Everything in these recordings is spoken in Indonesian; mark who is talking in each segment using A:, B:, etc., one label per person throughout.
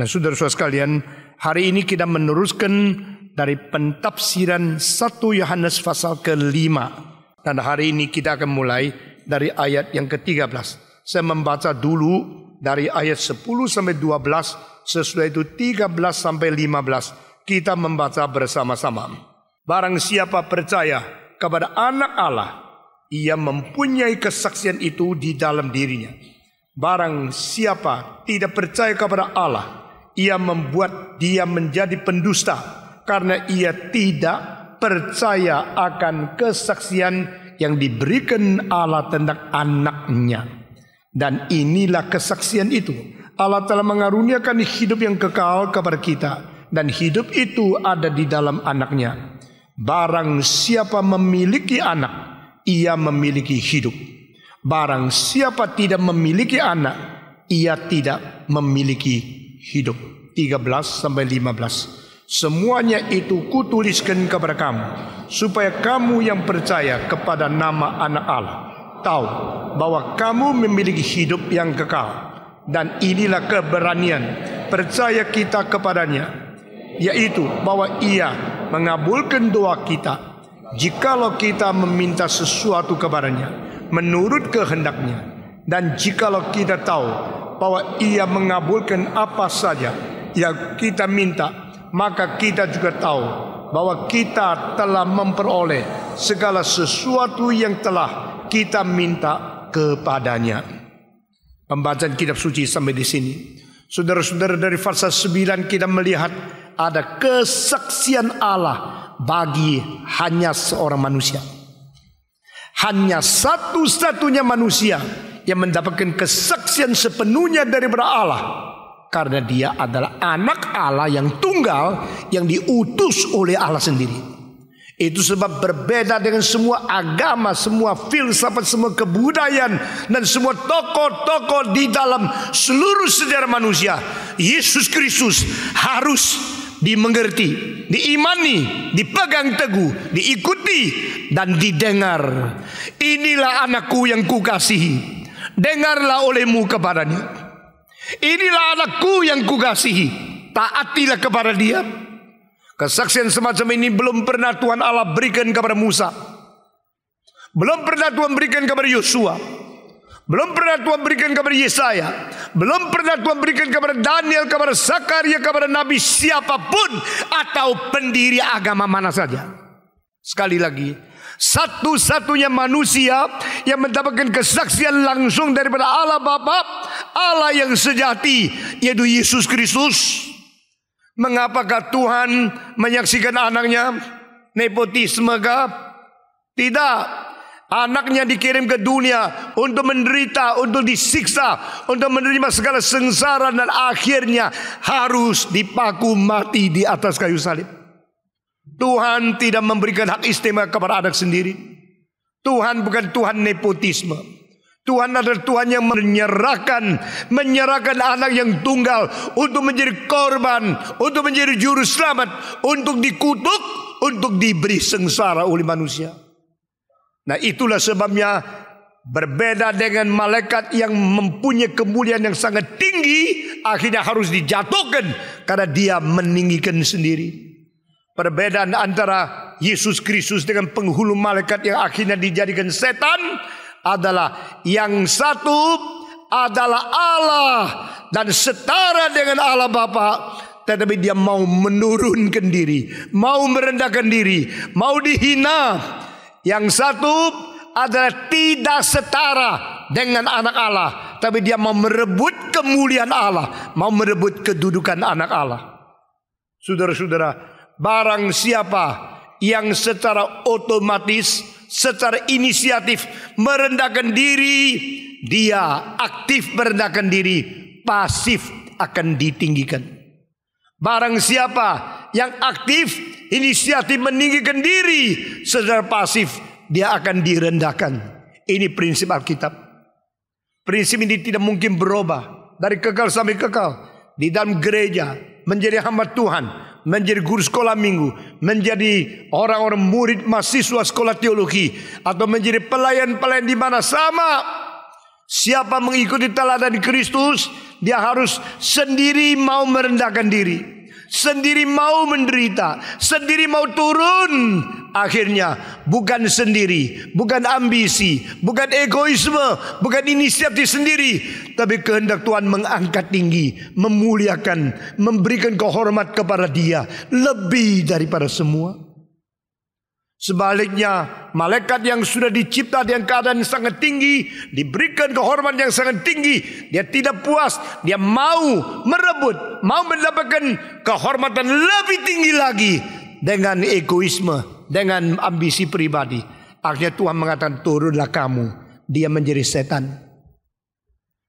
A: Nah, saudara-saudara sekalian, hari ini kita meneruskan dari pentafsiran 1 Yohanes pasal ke-5. Dan hari ini kita akan mulai dari ayat yang ke-13. Saya membaca dulu dari ayat 10 sampai 12, sesudah itu 13 sampai 15. Kita membaca bersama-sama. Barang siapa percaya kepada Anak Allah, ia mempunyai kesaksian itu di dalam dirinya. Barang siapa tidak percaya kepada Allah, ia membuat dia menjadi pendusta, karena ia tidak percaya akan kesaksian yang diberikan Allah tentang Anak-Nya. Dan inilah kesaksian itu, Allah telah mengaruniakan hidup yang kekal kepada kita, dan hidup itu ada di dalam Anak-Nya. Barang siapa memiliki Anak, ia memiliki hidup. Barang siapa tidak memiliki Anak, ia tidak memiliki hidup. 13 sampai 15. Semuanya itu kutuliskan kepada kamu, supaya kamu yang percaya kepada nama Anak Allah tahu bahwa kamu memiliki hidup yang kekal. Dan inilah keberanian percaya kita kepadanya, yaitu bahwa Ia mengabulkan doa kita jikalau kita meminta sesuatu kepadanya menurut kehendaknya. Dan jikalau kita tahu bahwa Ia mengabulkan apa saja yang kita minta, maka kita juga tahu bahwa kita telah memperoleh segala sesuatu yang telah kita minta kepadanya. Pembacaan kitab suci sampai di sini. Saudara-saudara, dari pasal 9 kita melihat ada kesaksian Allah bagi hanya seorang manusia. Hanya satu-satunya manusia yang mendapatkan kesaksian sepenuhnya daripada Allah, karena dia adalah Anak Allah yang tunggal, yang diutus oleh Allah sendiri. Itu sebab berbeda dengan semua agama, semua filsafat, semua kebudayaan, dan semua tokoh-tokoh di dalam seluruh sejarah manusia. Yesus Kristus harus dimengerti, diimani, dipegang teguh, diikuti, dan didengar. Inilah Anakku yang kukasihi, dengarlah olehmu kepadanya. Inilah Anakku yang kukasihi, taatilah kepada dia. Kesaksian semacam ini belum pernah Tuhan Allah berikan kepada Musa, belum pernah Tuhan berikan kepada Yosua, belum pernah Tuhan berikan kepada Yesaya, belum pernah Tuhan berikan kepada Daniel, kepada Zakaria, kepada Nabi siapapun atau pendiri agama mana saja. Sekali lagi, satu-satunya manusia yang mendapatkan kesaksian langsung daripada Allah Bapa, Allah yang sejati, yaitu Yesus Kristus. Mengapakah Tuhan menyaksikan Anaknya? Nepotisme kah? Tidak. Anaknya dikirim ke dunia untuk menderita, untuk disiksa, untuk menerima segala sengsara, dan akhirnya harus dipaku mati di atas kayu salib. Tuhan tidak memberikan hak istimewa kepada anak sendiri. Tuhan bukan Tuhan nepotisme. Tuhan adalah Tuhan yang menyerahkan anak yang tunggal untuk menjadi korban, untuk menjadi juru selamat, untuk dikutuk, untuk diberi sengsara oleh manusia. Nah, itulah sebabnya berbeda dengan malaikat yang mempunyai kemuliaan yang sangat tinggi, akhirnya harus dijatuhkan karena dia meninggikan sendiri. Perbedaan antara Yesus Kristus dengan penghulu malaikat yang akhirnya dijadikan setan adalah yang satu adalah Allah dan setara dengan Allah Bapa, tetapi dia mau menurunkan diri, mau merendahkan diri, mau dihina. Yang satu adalah tidak setara dengan anak Allah, tapi dia mau merebut kemuliaan Allah, mau merebut kedudukan anak Allah. Saudara-saudara, barang siapa yang secara otomatis, secara inisiatif merendahkan diri, dia aktif merendahkan diri, pasif akan ditinggikan. Barang siapa yang aktif, inisiatif meninggikan diri, secara pasif dia akan direndahkan. Ini prinsip Alkitab. Prinsip ini tidak mungkin berubah dari kekal sampai kekal. Di dalam gereja, menjadi hamba Tuhan, menjadi guru sekolah minggu, menjadi orang-orang murid mahasiswa sekolah teologi, atau menjadi pelayan-pelayan di mana sama. Siapa mengikuti teladan Kristus dia harus sendiri mau merendahkan diri, sendiri mau menderita, sendiri mau turun. Akhirnya bukan sendiri, bukan ambisi, bukan egoisme, bukan inisiatif sendiri, tapi kehendak Tuhan mengangkat tinggi, memuliakan, memberikan kehormat kepada Dia lebih daripada semua. Sebaliknya, malaikat yang sudah dicipta dengan keadaan sangat tinggi, diberikan kehormatan yang sangat tinggi, dia tidak puas, dia mau merebut, mau mendapatkan kehormatan lebih tinggi lagi dengan egoisme, dengan ambisi pribadi. Akhirnya Tuhan mengatakan, turunlah kamu. Dia menjadi setan.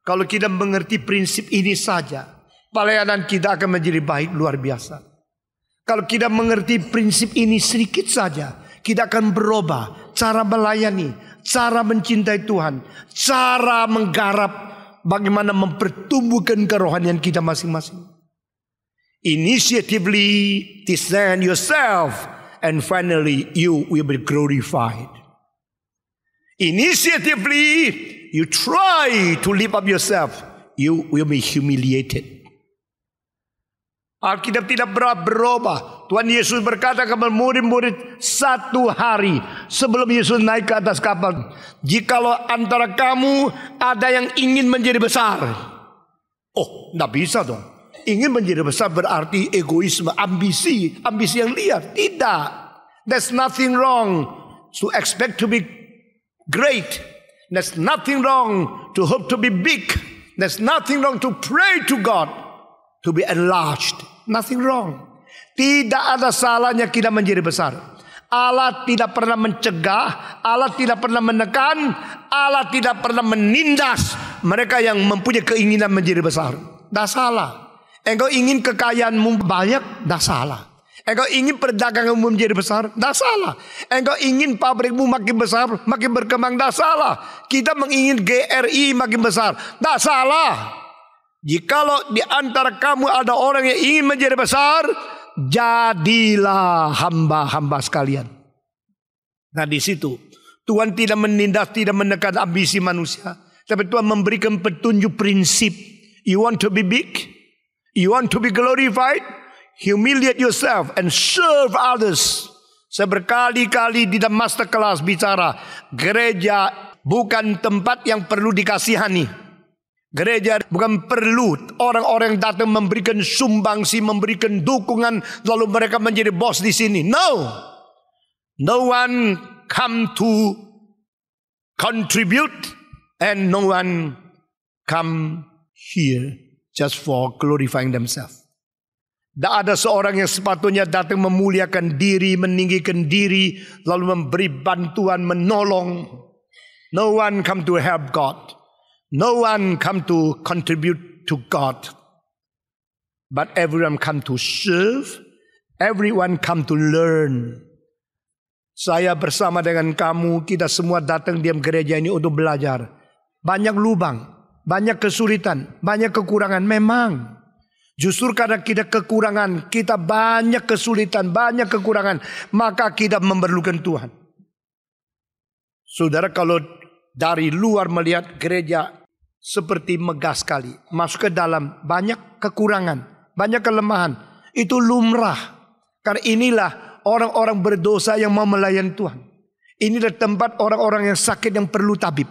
A: Kalau kita mengerti prinsip ini saja, pelayanan kita akan menjadi baik luar biasa. Kalau kita mengerti prinsip ini sedikit saja, kita akan berubah cara melayani, cara mencintai Tuhan, cara menggarap, bagaimana mempertumbuhkan kerohanian kita masing-masing. Initiatively discern yourself, and finally you will be glorified. Initiatively you try to lift up yourself, you will be humiliated. Alkitab tidak berubah. Tuhan Yesus berkata kepada murid-murid satu hari sebelum Yesus naik ke atas kapal, jikalau antara kamu ada yang ingin menjadi besar. Oh, tidak bisa dong. Ingin menjadi besar berarti egoisme, ambisi yang liar. Tidak. There's nothing wrong to expect to be great. There's nothing wrong to hope to be big. There's nothing wrong to pray to God to be enlarged. Nothing wrong. Tidak ada salahnya kita menjadi besar. Allah tidak pernah mencegah, Allah tidak pernah menekan, Allah tidak pernah menindas mereka yang mempunyai keinginan menjadi besar. Tidak salah. Engkau ingin kekayaanmu banyak, tidak salah. Engkau ingin perdaganganmu menjadi besar, tidak salah. Engkau ingin pabrikmu makin besar, makin berkembang, tidak salah. Kita mengingin GRI makin besar, tidak salah. Jikalau di antara kamu ada orang yang ingin menjadi besar, jadilah hamba-hamba sekalian. Nah, di situ Tuhan tidak menindas, tidak menekan ambisi manusia, tapi Tuhan memberikan petunjuk prinsip. You want to be big? You want to be glorified? Humiliate yourself and serve others. Saya berkali-kali di dalam masterclass bicara, gereja bukan tempat yang perlu dikasihani. Gereja bukan perlu orang-orang datang memberikan sumbangsi, memberikan dukungan, lalu mereka menjadi bos di sini. No. No one come to contribute and no one come here just for glorifying themselves. Tidak ada seorang yang sepatutnya datang memuliakan diri, meninggikan diri, lalu memberi bantuan, menolong. No one come to help God. No one come to contribute to God. But everyone come to serve. Everyone come to learn. Saya bersama dengan kamu, kita semua datang di gereja ini untuk belajar. Banyak lubang, banyak kesulitan, banyak kekurangan. Memang. Justru karena kita kekurangan, kita banyak kesulitan, banyak kekurangan, maka kita memerlukan Tuhan. Saudara, kalau dari luar melihat gereja seperti megah sekali, masuk ke dalam banyak kekurangan, banyak kelemahan, itu lumrah. Karena inilah orang-orang berdosa yang mau melayani Tuhan. Inilah tempat orang-orang yang sakit yang perlu tabib.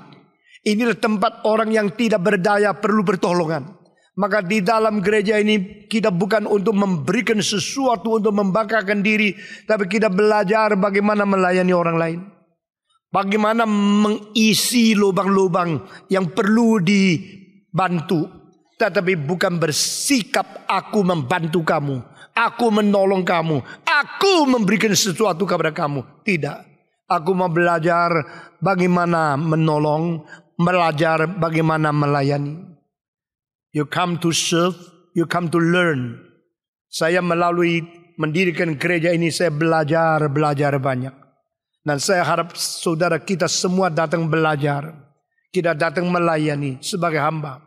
A: Inilah tempat orang yang tidak berdaya perlu pertolongan. Maka di dalam gereja ini kita bukan untuk memberikan sesuatu untuk membanggakan diri, tapi kita belajar bagaimana melayani orang lain. Bagaimana mengisi lubang-lubang yang perlu dibantu. Tetapi bukan bersikap aku membantu kamu, aku menolong kamu, aku memberikan sesuatu kepada kamu. Tidak. Aku mau belajar bagaimana menolong, belajar bagaimana melayani. You come to serve, you come to learn. Saya melalui mendirikan gereja ini, saya belajar banyak. Dan saya harap saudara kita semua datang belajar. Kita datang melayani sebagai hamba.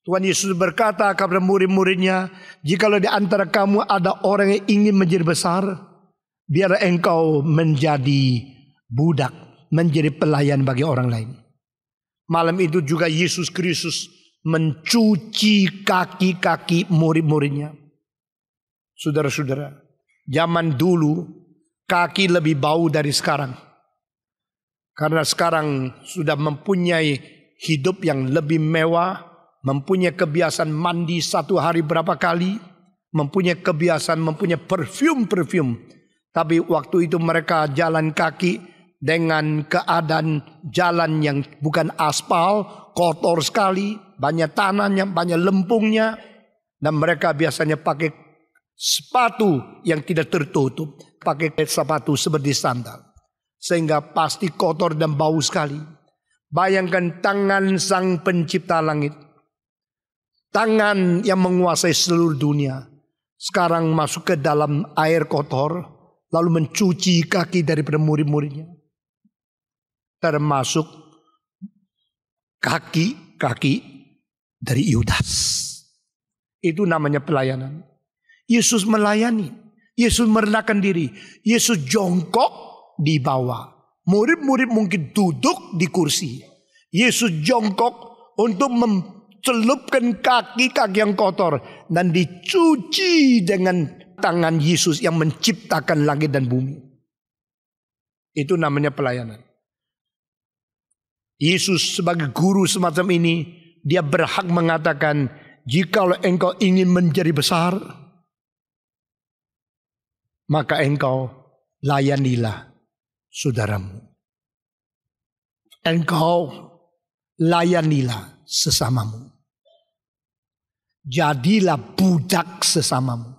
A: Tuhan Yesus berkata kepada murid-muridnya, jikalau di antara kamu ada orang yang ingin menjadi besar, biar engkau menjadi budak, menjadi pelayan bagi orang lain. Malam itu juga Yesus Kristus mencuci kaki-kaki murid-muridnya. Saudara-saudara, zaman dulu kaki lebih bau dari sekarang. Karena sekarang sudah mempunyai hidup yang lebih mewah, mempunyai kebiasaan mandi 1 hari berapa kali, mempunyai kebiasaan mempunyai perfume. Tapi waktu itu mereka jalan kaki dengan keadaan jalan yang bukan aspal, kotor sekali, banyak tanahnya, banyak lempungnya. Dan mereka biasanya pakai sepatu yang tidak tertutup, pakai sepatu seperti sandal. Sehingga pasti kotor dan bau sekali. Bayangkan tangan Sang Pencipta langit, tangan yang menguasai seluruh dunia, sekarang masuk ke dalam air kotor, lalu mencuci kaki daripada murid-muridnya. Termasuk kaki-kaki dari Yudas. Itu namanya pelayanan. Yesus melayani, Yesus merendahkan diri, Yesus jongkok di bawah. Murid-murid mungkin duduk di kursi. Yesus jongkok untuk mencelupkan kaki-kaki yang kotor dan dicuci dengan tangan Yesus yang menciptakan langit dan bumi. Itu namanya pelayanan. Yesus sebagai guru semacam ini, dia berhak mengatakan, jikalau engkau ingin menjadi besar, maka engkau layanilah saudaramu. Engkau layanilah sesamamu. Jadilah budak sesamamu.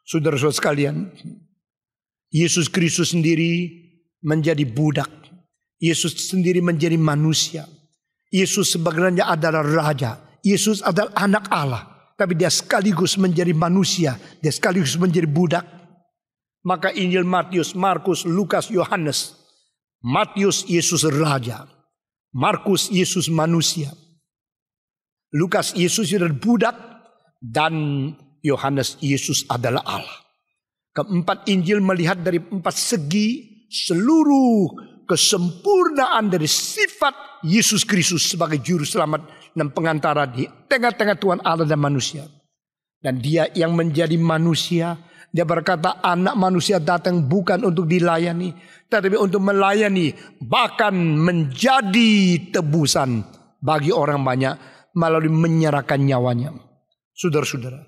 A: Saudara-saudara sekalian, Yesus Kristus sendiri menjadi budak. Yesus sendiri menjadi manusia. Yesus sebenarnya adalah raja. Yesus adalah anak Allah. Tapi dia sekaligus menjadi manusia. Dia sekaligus menjadi budak. Maka Injil Matius, Markus, Lukas, Yohanes. Matius Yesus raja. Markus Yesus manusia. Lukas Yesus adalah budak. Dan Yohanes Yesus adalah Allah. Keempat Injil melihat dari 4 segi seluruh kesempurnaan dari sifat Yesus Kristus sebagai juru selamat dan pengantara di tengah-tengah Tuhan Allah dan manusia. Dan dia yang menjadi manusia, dia berkata anak manusia datang bukan untuk dilayani, tetapi untuk melayani, bahkan menjadi tebusan bagi orang banyak melalui menyerahkan nyawanya. Saudara-saudara,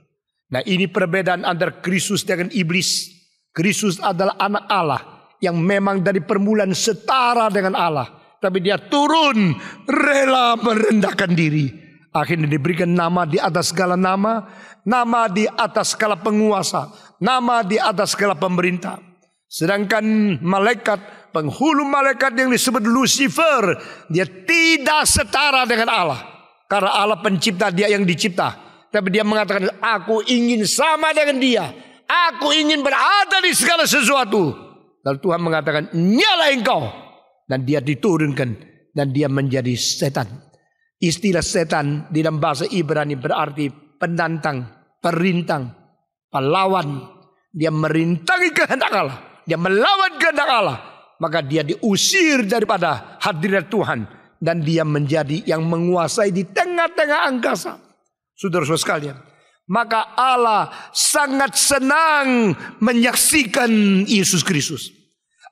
A: nah ini perbedaan antara Kristus dengan iblis. Kristus adalah anak Allah yang memang dari permulaan setara dengan Allah. Tapi dia turun, rela merendahkan diri. Akhirnya diberikan nama di atas segala nama. Nama di atas segala penguasa. Nama di atas segala pemerintah. Sedangkan malaikat, penghulu malaikat yang disebut Lucifer, dia tidak setara dengan Allah. Karena Allah pencipta, dia yang dicipta. Tapi dia mengatakan, aku ingin sama dengan dia. Aku ingin berada di segala sesuatu. Lalu Tuhan mengatakan, nyala engkau. Dan dia diturunkan. Dan dia menjadi setan. Istilah setan di dalam bahasa Ibrani berarti penantang, perintang, pahlawan. Dia merintangi kehendak Allah. Dia melawan kehendak Allah. Maka dia diusir daripada hadirat Tuhan. Dan dia menjadi yang menguasai di tengah-tengah angkasa. Saudara-saudara sekalian. Maka Allah sangat senang menyaksikan Yesus Kristus.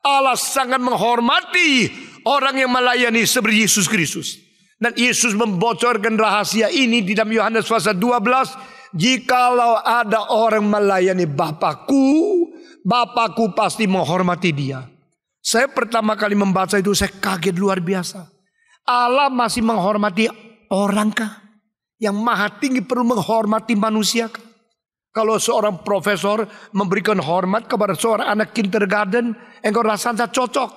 A: Allah sangat menghormati orang yang melayani seperti Yesus Kristus. Dan Yesus membocorkan rahasia ini di dalam Yohanes pasal 12. Jikalau ada orang melayani Bapakku, Bapakku pasti menghormati dia. Saya pertama kali membaca itu saya kaget luar biasa. Allah masih menghormati orangkah? Yang maha tinggi perlu menghormati manusia. Kalau seorang profesor memberikan hormat kepada seorang anak kindergarten, engkau rasanya cocok.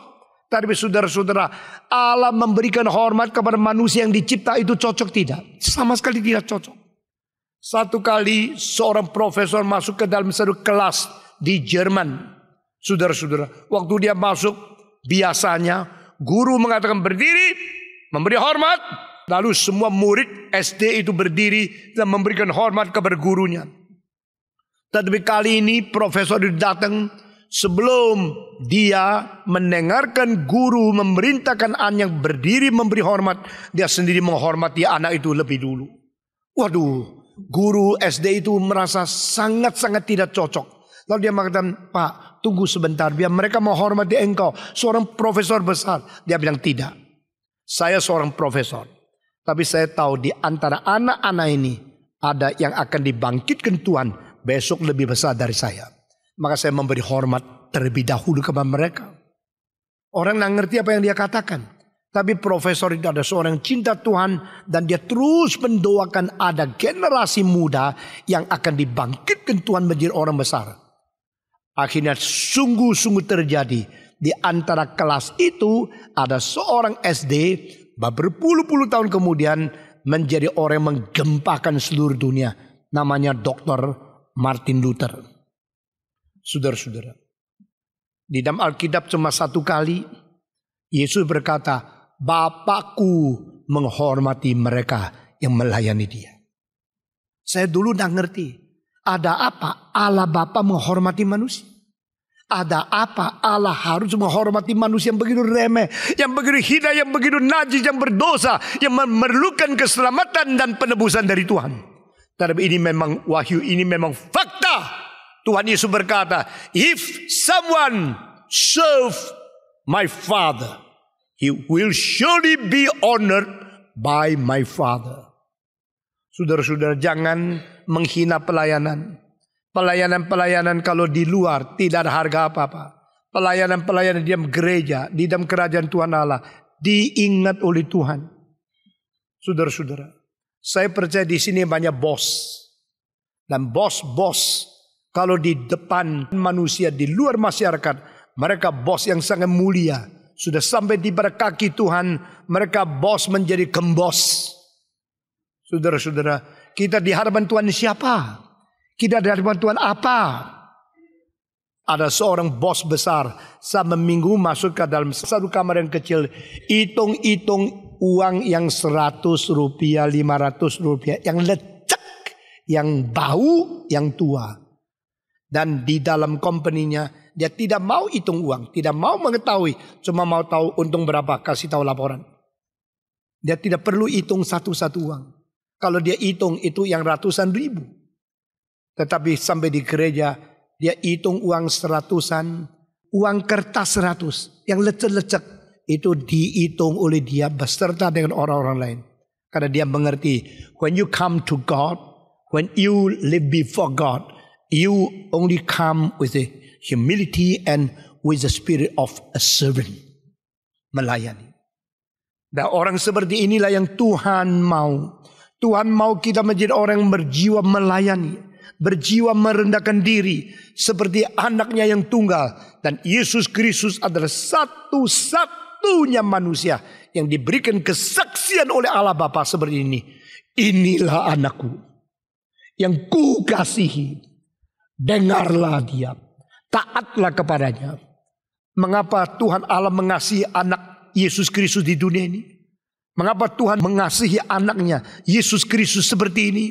A: Tapi saudara-saudara, Allah memberikan hormat kepada manusia yang dicipta itu cocok tidak? Sama sekali tidak cocok. Satu kali seorang profesor masuk ke dalam satu kelas di Jerman. Saudara-saudara, waktu dia masuk, biasanya guru mengatakan berdiri, memberi hormat. Lalu semua murid SD itu berdiri dan memberikan hormat kepada gurunya. Tetapi kali ini profesor itu datang sebelum dia mendengarkan guru memerintahkan anak berdiri memberi hormat, dia sendiri menghormati anak itu lebih dulu. Waduh, guru SD itu merasa sangat-sangat tidak cocok. Lalu dia mengatakan, Pak, tunggu sebentar, biar mereka menghormati engkau, seorang profesor besar. Dia bilang, tidak, saya seorang profesor, tapi saya tahu di antara anak-anak ini ada yang akan dibangkitkan Tuhan besok lebih besar dari saya. Maka saya memberi hormat terlebih dahulu kepada mereka. Orang tidak ngerti apa yang dia katakan. Tapi profesor itu ada seorang cinta Tuhan. Dan dia terus mendoakan ada generasi muda yang akan dibangkitkan Tuhan menjadi orang besar. Akhirnya sungguh-sungguh terjadi. Di antara kelas itu ada seorang SD berpuluh-puluh tahun kemudian menjadi orang yang menggempakan seluruh dunia. Namanya Dr. Martin Luther. Saudara-saudara, di dalam Alkitab cuma satu kali Yesus berkata, Bapakku menghormati mereka yang melayani dia. Saya dulu tidak ngerti, ada apa Allah Bapa menghormati manusia? Ada apa Allah harus menghormati manusia yang begitu remeh, yang begitu hina, yang begitu najis, yang berdosa, yang memerlukan keselamatan dan penebusan dari Tuhan. Tapi ini memang wahyu, ini memang fakta. Tuhan Yesus berkata, if someone serve my Father, he will surely be honored by my Father. Saudara-saudara, jangan menghina pelayanan. Pelayanan-pelayanan kalau di luar tidak ada harga apa-apa. Pelayanan-pelayanan di dalam gereja, di dalam kerajaan Tuhan Allah, diingat oleh Tuhan. Saudara-saudara, saya percaya di sini banyak bos. Dan bos-bos, kalau di depan manusia, di luar masyarakat, mereka bos yang sangat mulia. Sudah sampai di pada kaki Tuhan, mereka bos menjadi gembos. Saudara-saudara, kita di hadapan Tuhan siapa? Kita di hadapan Tuhan apa? Ada seorang bos besar, sama minggu masuk ke dalam satu kamar yang kecil, hitung-hitung uang yang 100 rupiah, 500 rupiah, yang lecek, yang bau, yang tua. Dan di dalam company-nya, dia tidak mau hitung uang, tidak mau mengetahui, cuma mau tahu untung berapa, kasih tahu laporan. Dia tidak perlu hitung satu-satu uang. Kalau dia hitung itu yang ratusan ribu. Tetapi sampai di gereja, dia hitung uang 100-an, uang kertas 100, yang lecek-lecek itu dihitung oleh dia beserta dengan orang-orang lain. Karena dia mengerti, when you come to God, when you live before God, you only come with the humility and with the spirit of a servant. Melayani. Dan orang seperti inilah yang Tuhan mau. Tuhan mau kita menjadi orang yang berjiwa melayani. Berjiwa merendahkan diri seperti anaknya yang tunggal. Dan Yesus Kristus adalah satu-satunya manusia yang diberikan kesaksian oleh Allah Bapa seperti ini. Inilah anakku yang ku kasihi. Dengarlah dia. Taatlah kepadanya. Mengapa Tuhan Allah mengasihi anak Yesus Kristus di dunia ini? Mengapa Tuhan mengasihi anaknya Yesus Kristus seperti ini?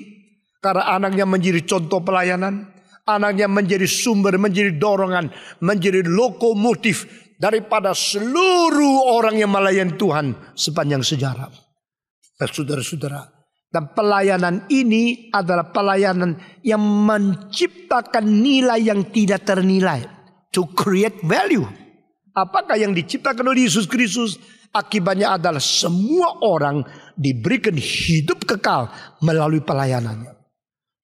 A: Karena anaknya menjadi contoh pelayanan. Anaknya menjadi sumber, menjadi dorongan, menjadi lokomotif daripada seluruh orang yang melayani Tuhan sepanjang sejarah. Saudara-saudara, dan pelayanan ini adalah pelayanan yang menciptakan nilai yang tidak ternilai. To create value. Apakah yang diciptakan oleh Yesus Kristus? Akibatnya adalah semua orang diberikan hidup kekal melalui pelayanannya.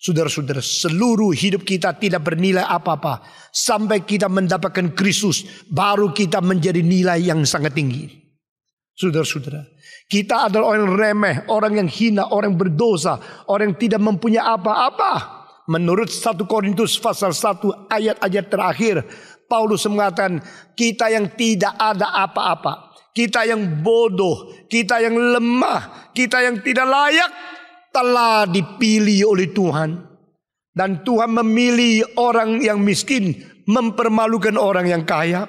A: Saudara-saudara, seluruh hidup kita tidak bernilai apa-apa. Sampai kita mendapatkan Kristus, baru kita menjadi nilai yang sangat tinggi. Saudara-saudara, kita adalah orang yang remeh, orang yang hina, orang yang berdosa, orang yang tidak mempunyai apa-apa. Menurut 1 Korintus pasal 1 ayat-ayat terakhir, Paulus mengatakan kita yang tidak ada apa-apa. Kita yang bodoh, kita yang lemah, kita yang tidak layak telah dipilih oleh Tuhan. Dan Tuhan memilih orang yang miskin, mempermalukan orang yang kaya.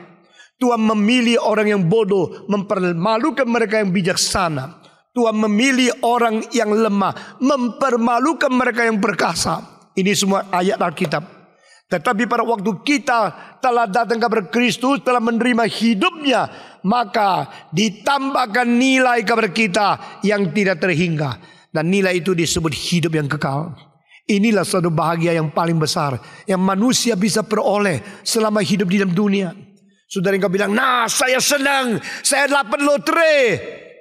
A: Tuhan memilih orang yang bodoh, mempermalukan mereka yang bijaksana. Tuhan memilih orang yang lemah, mempermalukan mereka yang perkasa. Ini semua ayat Alkitab. Tetapi pada waktu kita telah datang kepada Kristus, telah menerima hidupnya, maka ditambahkan nilai kepada kita yang tidak terhingga. Dan nilai itu disebut hidup yang kekal. Inilah suatu bahagia yang paling besar yang manusia bisa peroleh selama hidup di dalam dunia. Saudara yang bilang, nah saya senang, saya dapat lotre.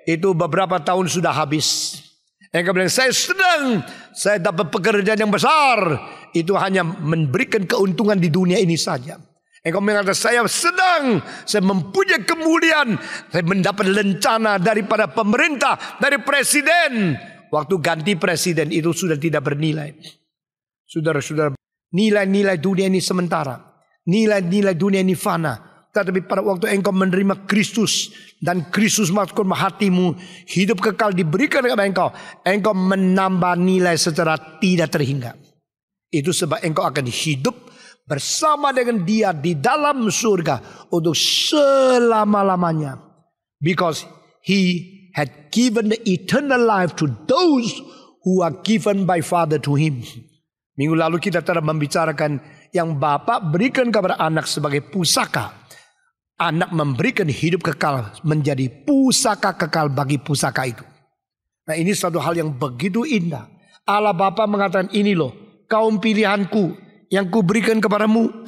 A: Itu beberapa tahun sudah habis. Yang bilang, saya senang, saya dapat pekerjaan yang besar. Itu hanya memberikan keuntungan di dunia ini saja. Engkau mengatakan, saya senang, saya mempunyai kemuliaan, saya mendapat lencana daripada pemerintah, dari presiden. Waktu ganti presiden itu sudah tidak bernilai. Saudara-saudara, nilai-nilai dunia ini sementara. Nilai-nilai dunia ini fana. Tetapi pada waktu engkau menerima Kristus dan Kristus masuk ke hatimu, hidup kekal diberikan kepada engkau. Engkau menambah nilai secara tidak terhingga. Itu sebab engkau akan hidup bersama dengan Dia di dalam surga untuk selama-lamanya. Because He had given the eternal life to those who are given by Father to Him. Minggu lalu kita telah membicarakan yang Bapa berikan kepada anak sebagai pusaka. Anak memberikan hidup kekal menjadi pusaka kekal bagi pusaka itu. Nah, ini satu hal yang begitu indah. Allah Bapa mengatakan, ini loh kaum pilihanku yang kuberikan kepadamu.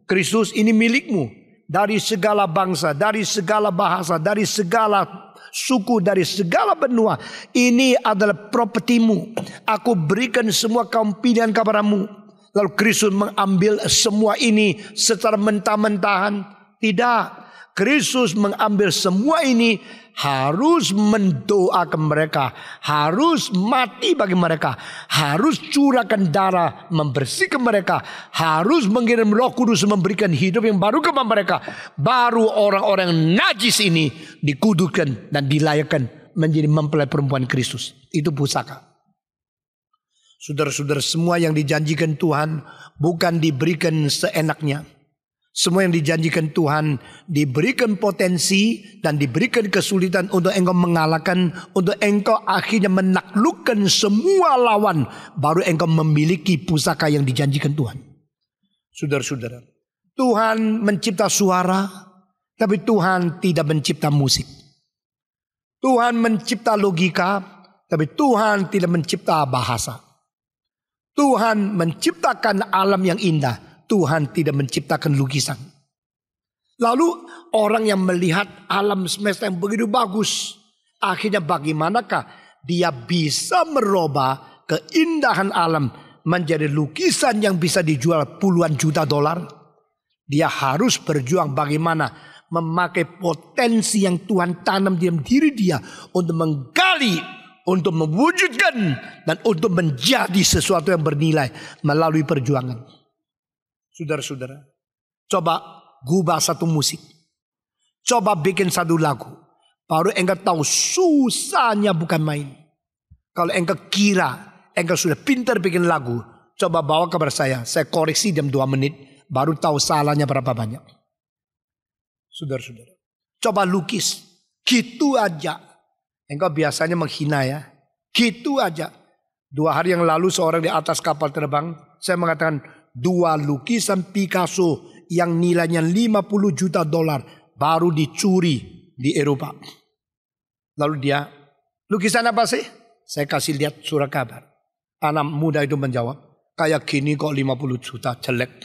A: Kristus ini milikmu. Dari segala bangsa, dari segala bahasa, dari segala suku, dari segala benua. Ini adalah propertimu. Aku berikan semua kaum pilihan kepadamu. Lalu Kristus mengambil semua ini secara mentah-mentahan. Tidak. Kristus mengambil semua ini, harus mendoakan mereka, harus mati bagi mereka, harus curahkan darah membersihkan mereka, harus mengirim Roh Kudus memberikan hidup yang baru kepada mereka. Baru orang-orang najis ini dikuduskan dan dilayakkan menjadi mempelai perempuan Kristus. Itu pusaka. Saudara-saudara, semua yang dijanjikan Tuhan bukan diberikan seenaknya. Semua yang dijanjikan Tuhan diberikan potensi dan diberikan kesulitan untuk engkau mengalahkan, untuk engkau akhirnya menaklukkan semua lawan, baru engkau memiliki pusaka yang dijanjikan Tuhan. Saudara-saudara, Tuhan mencipta suara, tapi Tuhan tidak mencipta musik. Tuhan mencipta logika, tapi Tuhan tidak mencipta bahasa. Tuhan menciptakan alam yang indah, Tuhan tidak menciptakan lukisan. Lalu orang yang melihat alam semesta yang begitu bagus, akhirnya bagaimanakah dia bisa merubah keindahan alam menjadi lukisan yang bisa dijual puluhan juta dolar? Dia harus berjuang bagaimana memakai potensi yang Tuhan tanam di dalam diri dia untuk menggali, untuk mewujudkan, dan untuk menjadi sesuatu yang bernilai melalui perjuangan. Saudara-saudara, coba gubah satu musik. Coba bikin satu lagu. Baru engkau tahu susahnya bukan main. Kalau engkau kira engkau sudah pintar bikin lagu, coba bawa kepada saya koreksi dalam 2 menit. Baru tahu salahnya berapa banyak. Saudara-saudara, coba lukis. Gitu aja. Engkau biasanya menghina ya. Gitu aja. 2 hari yang lalu seorang di atas kapal terbang, saya mengatakan, 2 lukisan Picasso yang nilainya 50 juta dolar baru dicuri di Eropa. Lalu dia, lukisan apa sih? Saya kasih lihat surat kabar. Anak muda itu menjawab, kayak gini kok 50 juta, jelek.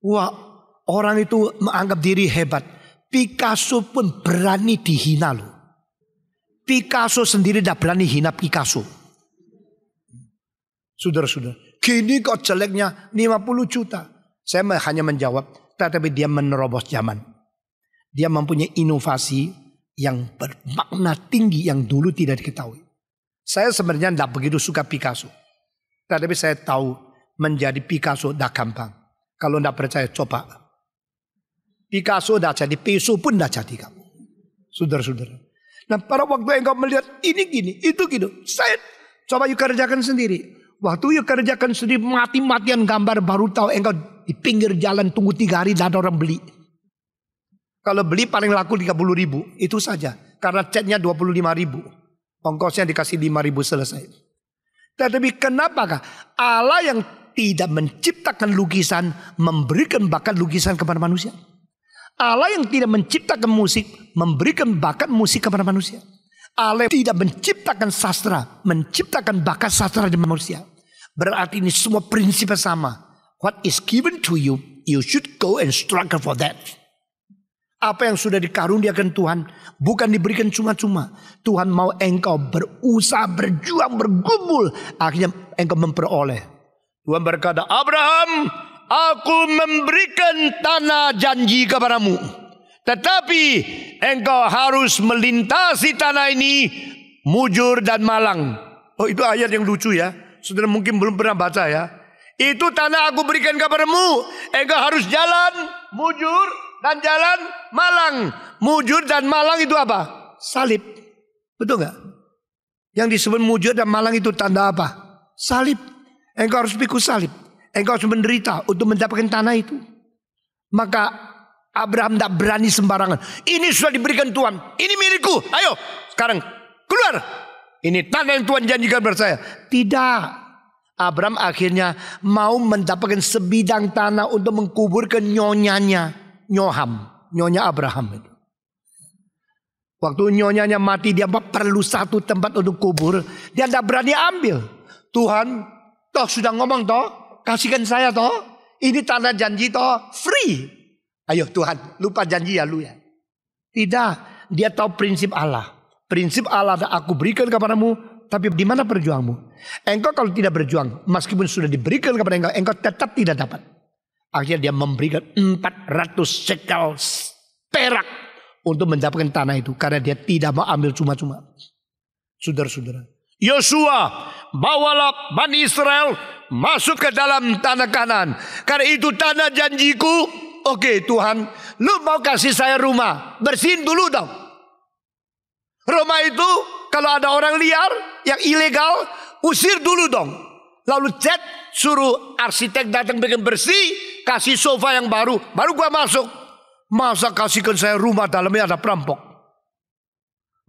A: Wah, orang itu menganggap diri hebat. Picasso pun berani dihina loh. Picasso sendiri tidak berani hina Picasso. Saudara-saudara, gini kok jeleknya 50 juta. Saya hanya menjawab, tetapi dia menerobos zaman. Dia mempunyai inovasi yang bermakna tinggi yang dulu tidak diketahui. Saya sebenarnya tidak begitu suka Picasso. Tetapi saya tahu menjadi Picasso tidak gampang. Kalau tidak percaya coba. Picasso tidak jadi, peso pun tidak jadi kamu. Saudara-saudara. Nah pada waktu engkau melihat ini gini, itu gitu. Saya coba yuk kerjakan sendiri. Waktu yuk kerjakan sendiri mati-matian gambar, baru tahu engkau di pinggir jalan tunggu 3 hari tidak ada orang beli. Kalau beli paling laku 30.000, itu saja. Karena catnya 25.000. Ongkosnya dikasih 5.000 selesai. Tetapi kenapakah Allah yang tidak menciptakan lukisan, memberikan bakat lukisan kepada manusia. Allah yang tidak menciptakan musik, memberikan bakat musik kepada manusia. Allah yang tidak menciptakan sastra, menciptakan bakat sastra di manusia. Berarti ini semua prinsipnya sama. What is given to you, you should go and struggle for that. Apa yang sudah dikaruniakan Tuhan bukan diberikan cuma-cuma. Tuhan mau engkau berusaha, berjuang, bergumul. Akhirnya engkau memperoleh. Tuhan berkata, Abraham, aku memberikan tanah janji kepadamu. Tetapi engkau harus melintasi tanah ini, mujur dan malang. Oh, itu ayat yang lucu ya. Saudara mungkin belum pernah baca ya. Itu tanah aku berikan kepadamu. Engkau harus jalan mujur dan jalan malang. Mujur dan malang itu apa? Salib. Betul gak? Yang disebut mujur dan malang itu tanda apa? Salib. Engkau harus pikul salib. Engkau harus menderita untuk mendapatkan tanah itu. Maka Abraham tidak berani sembarangan. Ini sudah diberikan Tuhan. Ini milikku. Ayo sekarang keluar. Ini tanah yang Tuhan janjikan kepada saya. Tidak. Abraham akhirnya mau mendapatkan sebidang tanah untuk mengkuburkan nyonyanya. Nyonya Abraham itu. Waktu nyonyanya mati, dia perlu satu tempat untuk kubur. Dia tidak berani ambil. Tuhan, toh sudah ngomong toh, kasihkan saya toh. Ini tanah janji toh, free. Ayo Tuhan, lupa janji ya lu ya. Tidak, dia tahu prinsip Allah. Prinsip Allah aku berikan kepadamu, tapi di mana perjuangmu? Engkau kalau tidak berjuang, meskipun sudah diberikan kepada engkau, engkau tetap tidak dapat. Akhirnya dia memberikan 400 shekel perak untuk mendapatkan tanah itu. Karena dia tidak mau ambil cuma-cuma. Saudara-saudara, Yosua, bawalah Bani Israel masuk ke dalam tanah Kanaan. Karena itu tanah janjiku. Oke Tuhan, lu mau kasih saya rumah, bersihin dulu dong. Rumah itu kalau ada orang liar yang ilegal, usir dulu dong. Lalu suruh arsitek datang bikin bersih, kasih sofa yang baru gua masuk. Masa kasihkan saya rumah dalamnya ada perampok?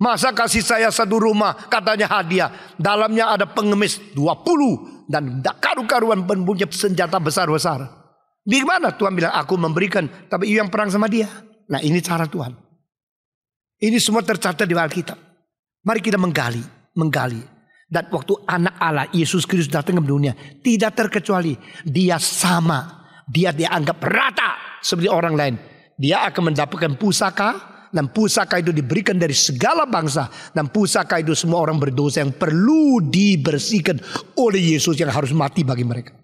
A: Masa kasih saya satu rumah katanya hadiah, dalamnya ada pengemis 20 dan karu-karuan punya senjata besar-besar. Di mana Tuhan bilang aku memberikan, tapi yang perang sama dia. Nah ini cara Tuhan. Ini semua tercatat di Alkitab. Mari kita menggali. Dan waktu anak Allah Yesus Kristus datang ke dunia, tidak terkecuali dia sama, dia dianggap rata seperti orang lain. Dia akan mendapatkan pusaka, dan pusaka itu diberikan dari segala bangsa, dan pusaka itu semua orang berdosa yang perlu dibersihkan oleh Yesus yang harus mati bagi mereka.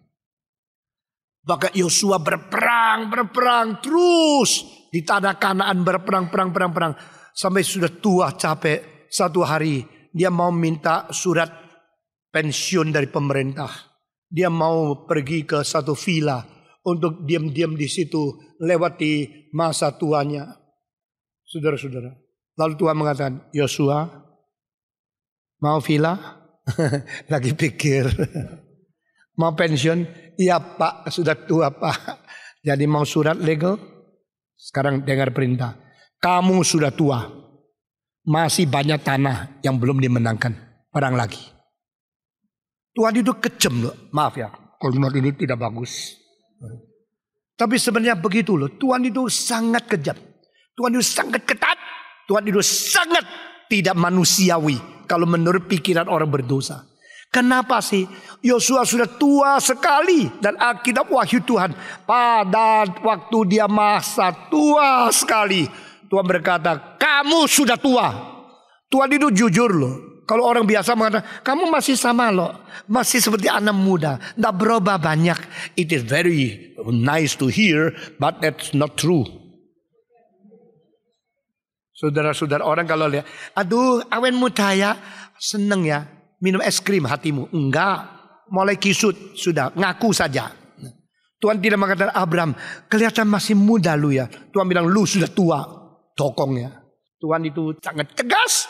A: Maka Yosua berperang terus di tanah Kanaan, berperang sampai sudah tua capek. Satu hari dia mau minta surat pensiun dari pemerintah. Dia mau pergi ke satu villa untuk diam-diam di situ lewati masa tuanya. Saudara-saudara. Lalu Tuhan mengatakan, Yosua, mau villa? Lagi pikir. Mau pensiun? Iya Pak, sudah tua Pak. Jadi mau surat legal? Sekarang dengar perintah. Kamu sudah tua. Masih banyak tanah yang belum dimenangkan. Perang lagi. Tuhan itu kejam loh. Maaf ya, kalimat ini tidak bagus. Tapi sebenarnya begitu loh. Tuhan itu sangat kejam. Tuhan itu sangat ketat. Tuhan itu sangat tidak manusiawi. Kalau menurut pikiran orang berdosa. Kenapa sih? Yosua sudah tua sekali. Dan Alkitab wahyu Tuhan. Pada waktu dia masa tua sekali. Tuhan berkata, kamu sudah tua. Tuhan itu jujur loh. Kalau orang biasa mengatakan, kamu masih sama loh. Masih seperti anak muda. Tidak berubah banyak. It is very nice to hear, but that's not true. Saudara-saudara, orang kalau lihat, aduh awen muda ya, seneng ya. Minum es krim hatimu. Enggak. Mulai kisut. Sudah. Ngaku saja. Tuhan tidak mengatakan, Abraham, kelihatan masih muda lu ya. Tuhan bilang, lu sudah tua. Tokongnya. Tuhan itu sangat tegas.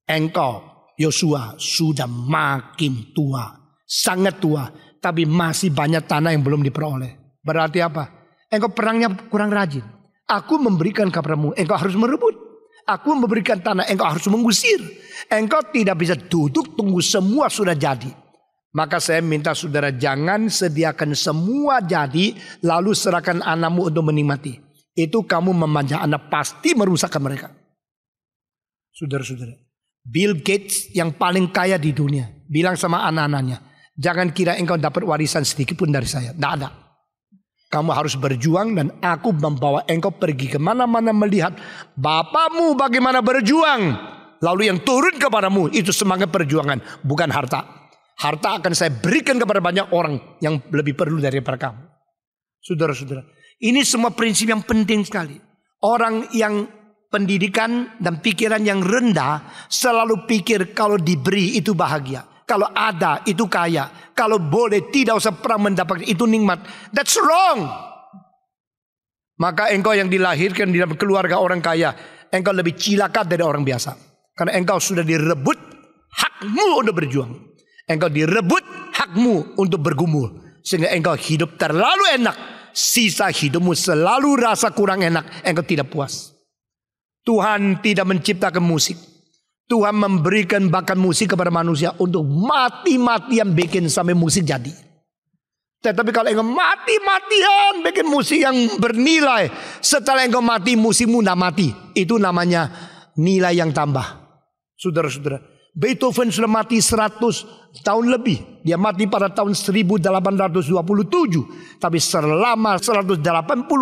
A: Engkau, Yosua, sudah makin tua. Sangat tua. Tapi masih banyak tanah yang belum diperoleh. Berarti apa? Engkau perangnya kurang rajin. Aku memberikan kepadamu. Engkau harus merebut. Aku memberikan tanah. Engkau harus mengusir. Engkau tidak bisa duduk tunggu semua sudah jadi. Maka saya minta saudara jangan sediakan semua jadi lalu serahkan anakmu untuk menikmati. Itu kamu memanja anak pasti merusakkan mereka. Saudara-saudara, Bill Gates yang paling kaya di dunia bilang sama anak-anaknya, jangan kira engkau dapat warisan sedikit pun dari saya. Tidak ada. Kamu harus berjuang dan aku membawa engkau pergi kemana-mana melihat bapamu bagaimana berjuang. Lalu yang turun kepadamu itu semangat perjuangan, bukan harta. Harta akan saya berikan kepada banyak orang yang lebih perlu daripada kamu. Saudara-saudara, ini semua prinsip yang penting sekali. Orang yang pendidikan dan pikiran yang rendah selalu pikir kalau diberi itu bahagia. Kalau ada itu kaya. Kalau boleh tidak usah pernah mendapatkan itu nikmat. That's wrong. Maka engkau yang dilahirkan di dalam keluarga orang kaya, engkau lebih cilaka dari orang biasa. Karena engkau sudah direbut hakmu untuk berjuang. Engkau direbut hakmu untuk bergumul. Sehingga engkau hidup terlalu enak. Sisa hidupmu selalu rasa kurang enak. Engkau tidak puas. Tuhan tidak menciptakan musik. Tuhan memberikan bakat musik kepada manusia untuk mati-matian bikin sampai musik jadi. Tetapi kalau engkau mati-matian bikin musik yang bernilai, setelah engkau mati musikmu tidak mati. Itu namanya nilai yang tambah. Saudara-saudara, Beethoven sudah mati 100 tahun lebih. Dia mati pada tahun 1827. Tapi selama 180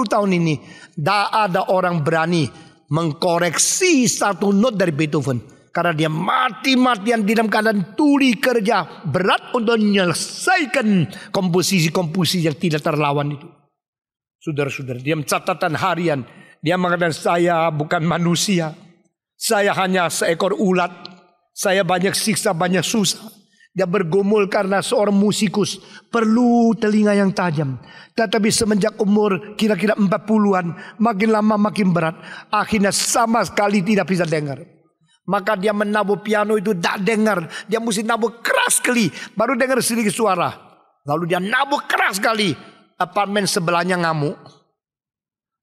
A: tahun ini tidak ada orang berani mengkoreksi satu not dari Beethoven. Karena dia mati-matian di dalam keadaan tuli kerja berat untuk menyelesaikan komposisi-komposisi yang tidak terlawan itu. Saudara-saudara, dia catatan harian. Dia mengatakan saya bukan manusia. Saya hanya seekor ulat. Saya banyak siksa, banyak susah. Dia bergumul karena seorang musikus perlu telinga yang tajam. Tetapi semenjak umur kira-kira 40-an, makin lama makin berat. Akhirnya sama sekali tidak bisa dengar. Maka dia menabuh piano itu tak dengar. Dia mesti nabuh keras sekali, baru dengar sedikit suara. Lalu dia nabuh keras sekali. Apartemen sebelahnya ngamuk.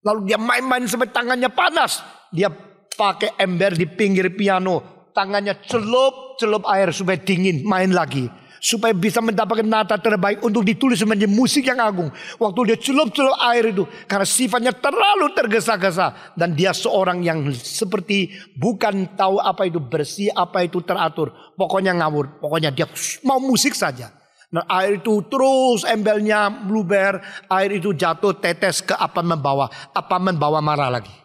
A: Lalu dia main-main sampai tangannya panas. Dia pakai ember di pinggir piano. Tangannya celup air supaya dingin, main lagi. Supaya bisa mendapatkan nada terbaik untuk ditulis menjadi musik yang agung. Waktu dia celup air itu, karena sifatnya terlalu tergesa-gesa. Dan dia seorang yang seperti bukan tahu apa itu bersih, apa itu teratur. Pokoknya ngawur, pokoknya dia mau musik saja. Nah air itu terus embelnya bluber, air itu jatuh tetes ke apartemen bawah. Apartemen bawah marah lagi.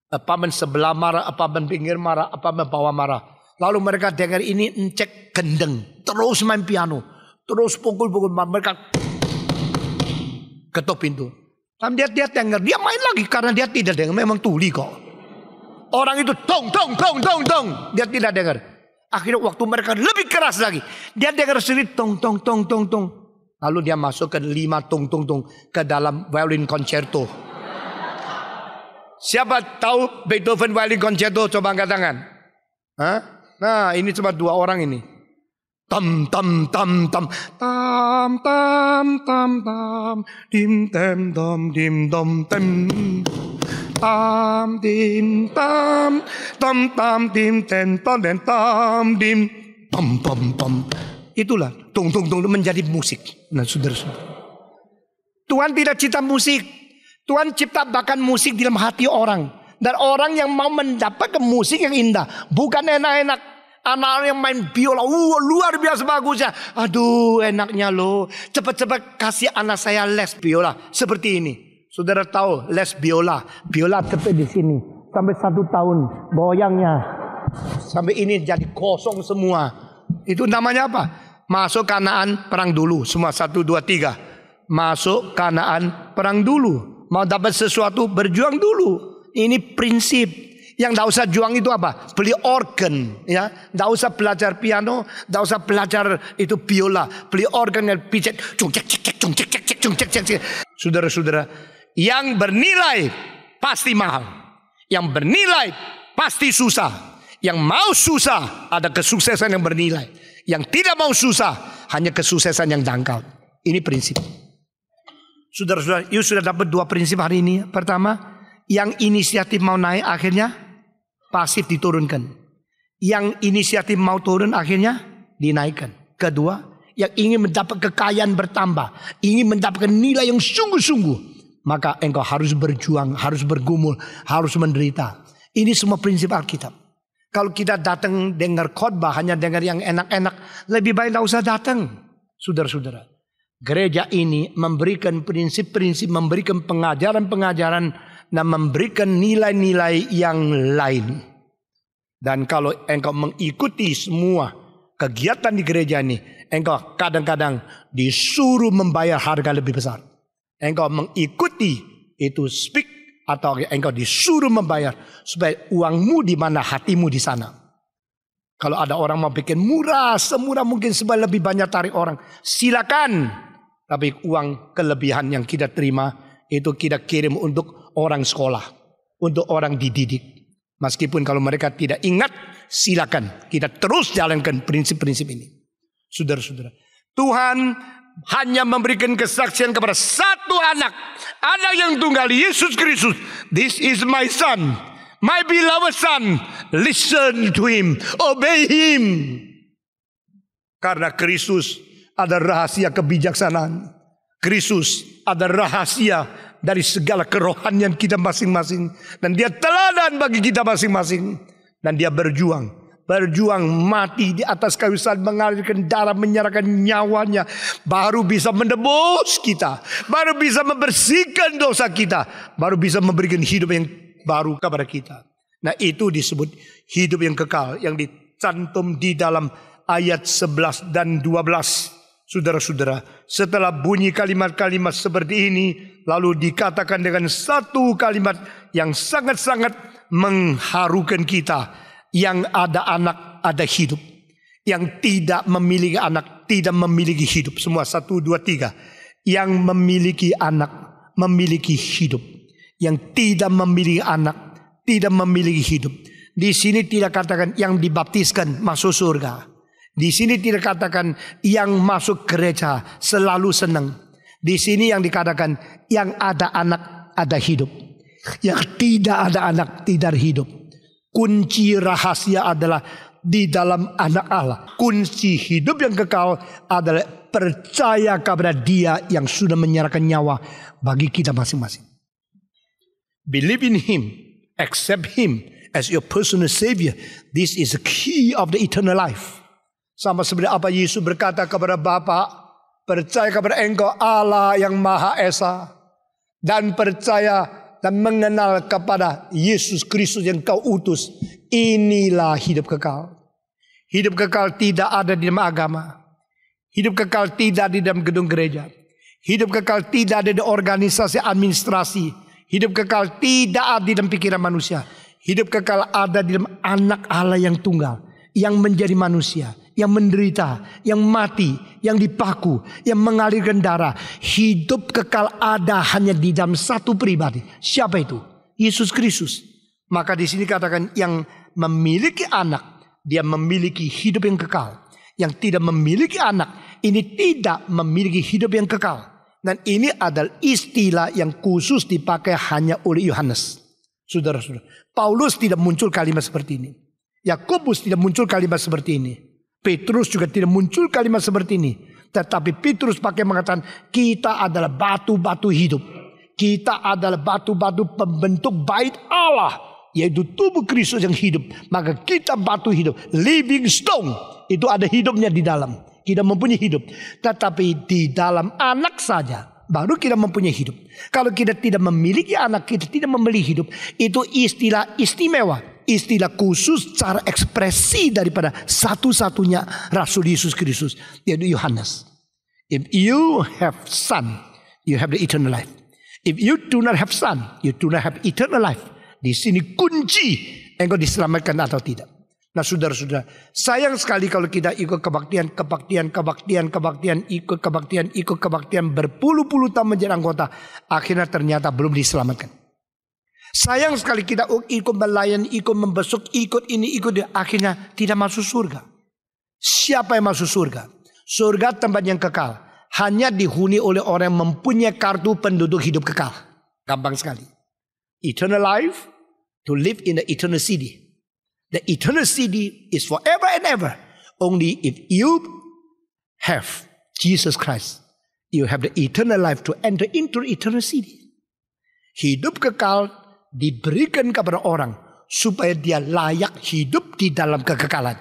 A: Apartemen sebelah marah, apartemen pinggir marah, apartemen bawah marah. Lalu mereka dengar ini encek gendeng. Terus main piano. Terus pukul-pukul. Mereka ketuk pintu. Dan dia dengar. Dia main lagi karena dia tidak dengar. Memang tuli kok. Orang itu tong. Dia tidak dengar. Akhirnya waktu mereka lebih keras lagi. Dia dengar sendiri tong. Lalu dia masukkan 5 tong ke dalam violin concerto. Siapa tahu Beethoven violin concerto? Coba angkat tangan. Hah? Nah ini cuma 2 orang ini. Tam dim tem dom dim dom tem tam dim tam dim ten tam dim pam. Itulah tung menjadi musik. Nah saudara-saudara, Tuhan tidak cipta musik. Tuhan cipta bahkan musik di dalam hati orang. Dan orang yang mau mendapatkan musik yang indah. Bukan enak-enak. Anak yang main biola. Luar biasa bagusnya. Aduh enaknya loh. Cepat-cepat kasih anak saya les biola. Seperti ini. Saudara tahu les biola. Biola tepat di sini. Sampai 1 tahun goyangnya. Sampai ini jadi kosong semua. Itu namanya apa? Masuk Kanaan perang dulu. Semua 1, 2, 3. Masuk Kanaan perang dulu. Mau dapat sesuatu berjuang dulu. Ini prinsip. Yang tidak usah juang itu apa? Beli organ, ya. Tidak usah belajar piano, tidak usah belajar itu biola. Beli organ yang pijat, saudara-saudara, yang bernilai pasti mahal. Yang bernilai pasti susah. Yang mau susah ada kesuksesan yang bernilai. Yang tidak mau susah hanya kesuksesan yang dangkal. Ini prinsip. Saudara-saudara, you sudah dapat 2 prinsip hari ini. Pertama, yang inisiatif mau naik akhirnya pasif diturunkan. Yang inisiatif mau turun akhirnya dinaikkan. Kedua, yang ingin mendapat kekayaan bertambah, ingin mendapatkan nilai yang sungguh-sungguh, maka engkau harus berjuang, harus bergumul, harus menderita. Ini semua prinsip Alkitab. Kalau kita datang dengar khotbah, hanya dengar yang enak-enak, lebih baik tidak usah datang. Saudara-saudara, gereja ini memberikan prinsip-prinsip, memberikan pengajaran-pengajaran, dan memberikan nilai-nilai yang lain. Dan kalau engkau mengikuti semua kegiatan di gereja ini, engkau kadang-kadang disuruh membayar harga lebih besar. Engkau mengikuti itu speak, atau engkau disuruh membayar supaya uangmu di mana, hatimu di sana. Kalau ada orang mau bikin murah, semurah mungkin supaya lebih banyak tarik orang, silakan. Tapi uang kelebihan yang kita terima itu kita kirim untuk orang sekolah, untuk orang dididik. Meskipun kalau mereka tidak ingat, silakan kita terus jalankan prinsip-prinsip ini. Saudara-saudara, Tuhan hanya memberikan kesaksian kepada satu anak yang tunggal, Yesus Kristus. This is my son, my beloved son. Listen to him, obey him. Karena Kristus ada rahasia kebijaksanaan. Kristus ada rahasia dari segala kerohanian kita masing-masing. Dan dia teladan bagi kita masing-masing. Dan dia berjuang mati di atas kayu salib, mengalirkan darah, menyerahkan nyawanya, baru bisa menebus kita, baru bisa membersihkan dosa kita, baru bisa memberikan hidup yang baru kepada kita. Nah, itu disebut hidup yang kekal, yang dicantum di dalam ayat 11 dan 12. Saudara-saudara, setelah bunyi kalimat-kalimat seperti ini, lalu dikatakan dengan satu kalimat yang sangat-sangat mengharukan kita. Yang ada anak, ada hidup. Yang tidak memiliki anak, tidak memiliki hidup. Semua 1, 2, 3. Yang memiliki anak, memiliki hidup. Yang tidak memiliki anak, tidak memiliki hidup. Di sini tidak katakan yang dibaptiskan masuk surga. Di sini tidak katakan yang masuk gereja selalu senang. Di sini yang dikatakan yang ada anak ada hidup. Yang tidak ada anak tidak hidup. Kunci rahasia adalah di dalam anak Allah. Kunci hidup yang kekal adalah percaya kepada Dia yang sudah menyerahkan nyawa bagi kita masing-masing. Believe in Him, accept Him as your personal Savior. This is the key of the eternal life. Sama seperti apa Yesus berkata kepada Bapa, percaya kepada Engkau Allah yang Maha Esa, dan percaya dan mengenal kepada Yesus Kristus yang Kau utus. Inilah hidup kekal. Hidup kekal tidak ada di dalam agama. Hidup kekal tidak di dalam gedung gereja. Hidup kekal tidak ada di organisasi administrasi. Hidup kekal tidak ada di dalam pikiran manusia. Hidup kekal ada di dalam anak Allah yang tunggal, yang menjadi manusia, yang menderita, yang mati, yang dipaku, yang mengalirkan darah. Hidup kekal ada hanya di dalam satu pribadi. Siapa itu? Yesus Kristus. Maka di sini katakan yang memiliki anak, dia memiliki hidup yang kekal. Yang tidak memiliki anak, ini tidak memiliki hidup yang kekal. Dan ini adalah istilah yang khusus dipakai hanya oleh Yohanes. Saudara-saudara, Paulus tidak muncul kalimat seperti ini. Yakobus tidak muncul kalimat seperti ini. Petrus juga tidak muncul kalimat seperti ini. Tetapi Petrus pakai mengatakan kita adalah batu-batu hidup. Kita adalah batu-batu pembentuk bait Allah, yaitu tubuh Kristus yang hidup. Maka kita batu hidup, living stone. Itu ada hidupnya di dalam. Kita mempunyai hidup. Tetapi di dalam anak saja baru kita mempunyai hidup. Kalau kita tidak memiliki anak, kita tidak memiliki hidup. Itu istilah istimewa, istilah khusus, cara ekspresi daripada satu-satunya Rasul Yesus Kristus, yaitu Yohanes. If you have son, you have the eternal life. If you do not have son, you do not have eternal life. Di sini kunci engkau diselamatkan atau tidak. Nah, saudara-saudara, sayang sekali kalau kita ikut kebaktian, ikut kebaktian berpuluh-puluh tahun menjadi anggota, akhirnya ternyata belum diselamatkan. Sayang sekali kita ikut melayani, ikut membesuk, ikut ini, ikut dia, akhirnya tidak masuk surga. Siapa yang masuk surga? Surga tempat yang kekal, hanya dihuni oleh orang yang mempunyai kartu penduduk hidup kekal. Gampang sekali. Eternal life, to live in the eternal city. The eternal city is forever and ever. Only if you have Jesus Christ, you have the eternal life to enter into eternal city. Hidup kekal diberikan kepada orang supaya dia layak hidup di dalam kekekalan.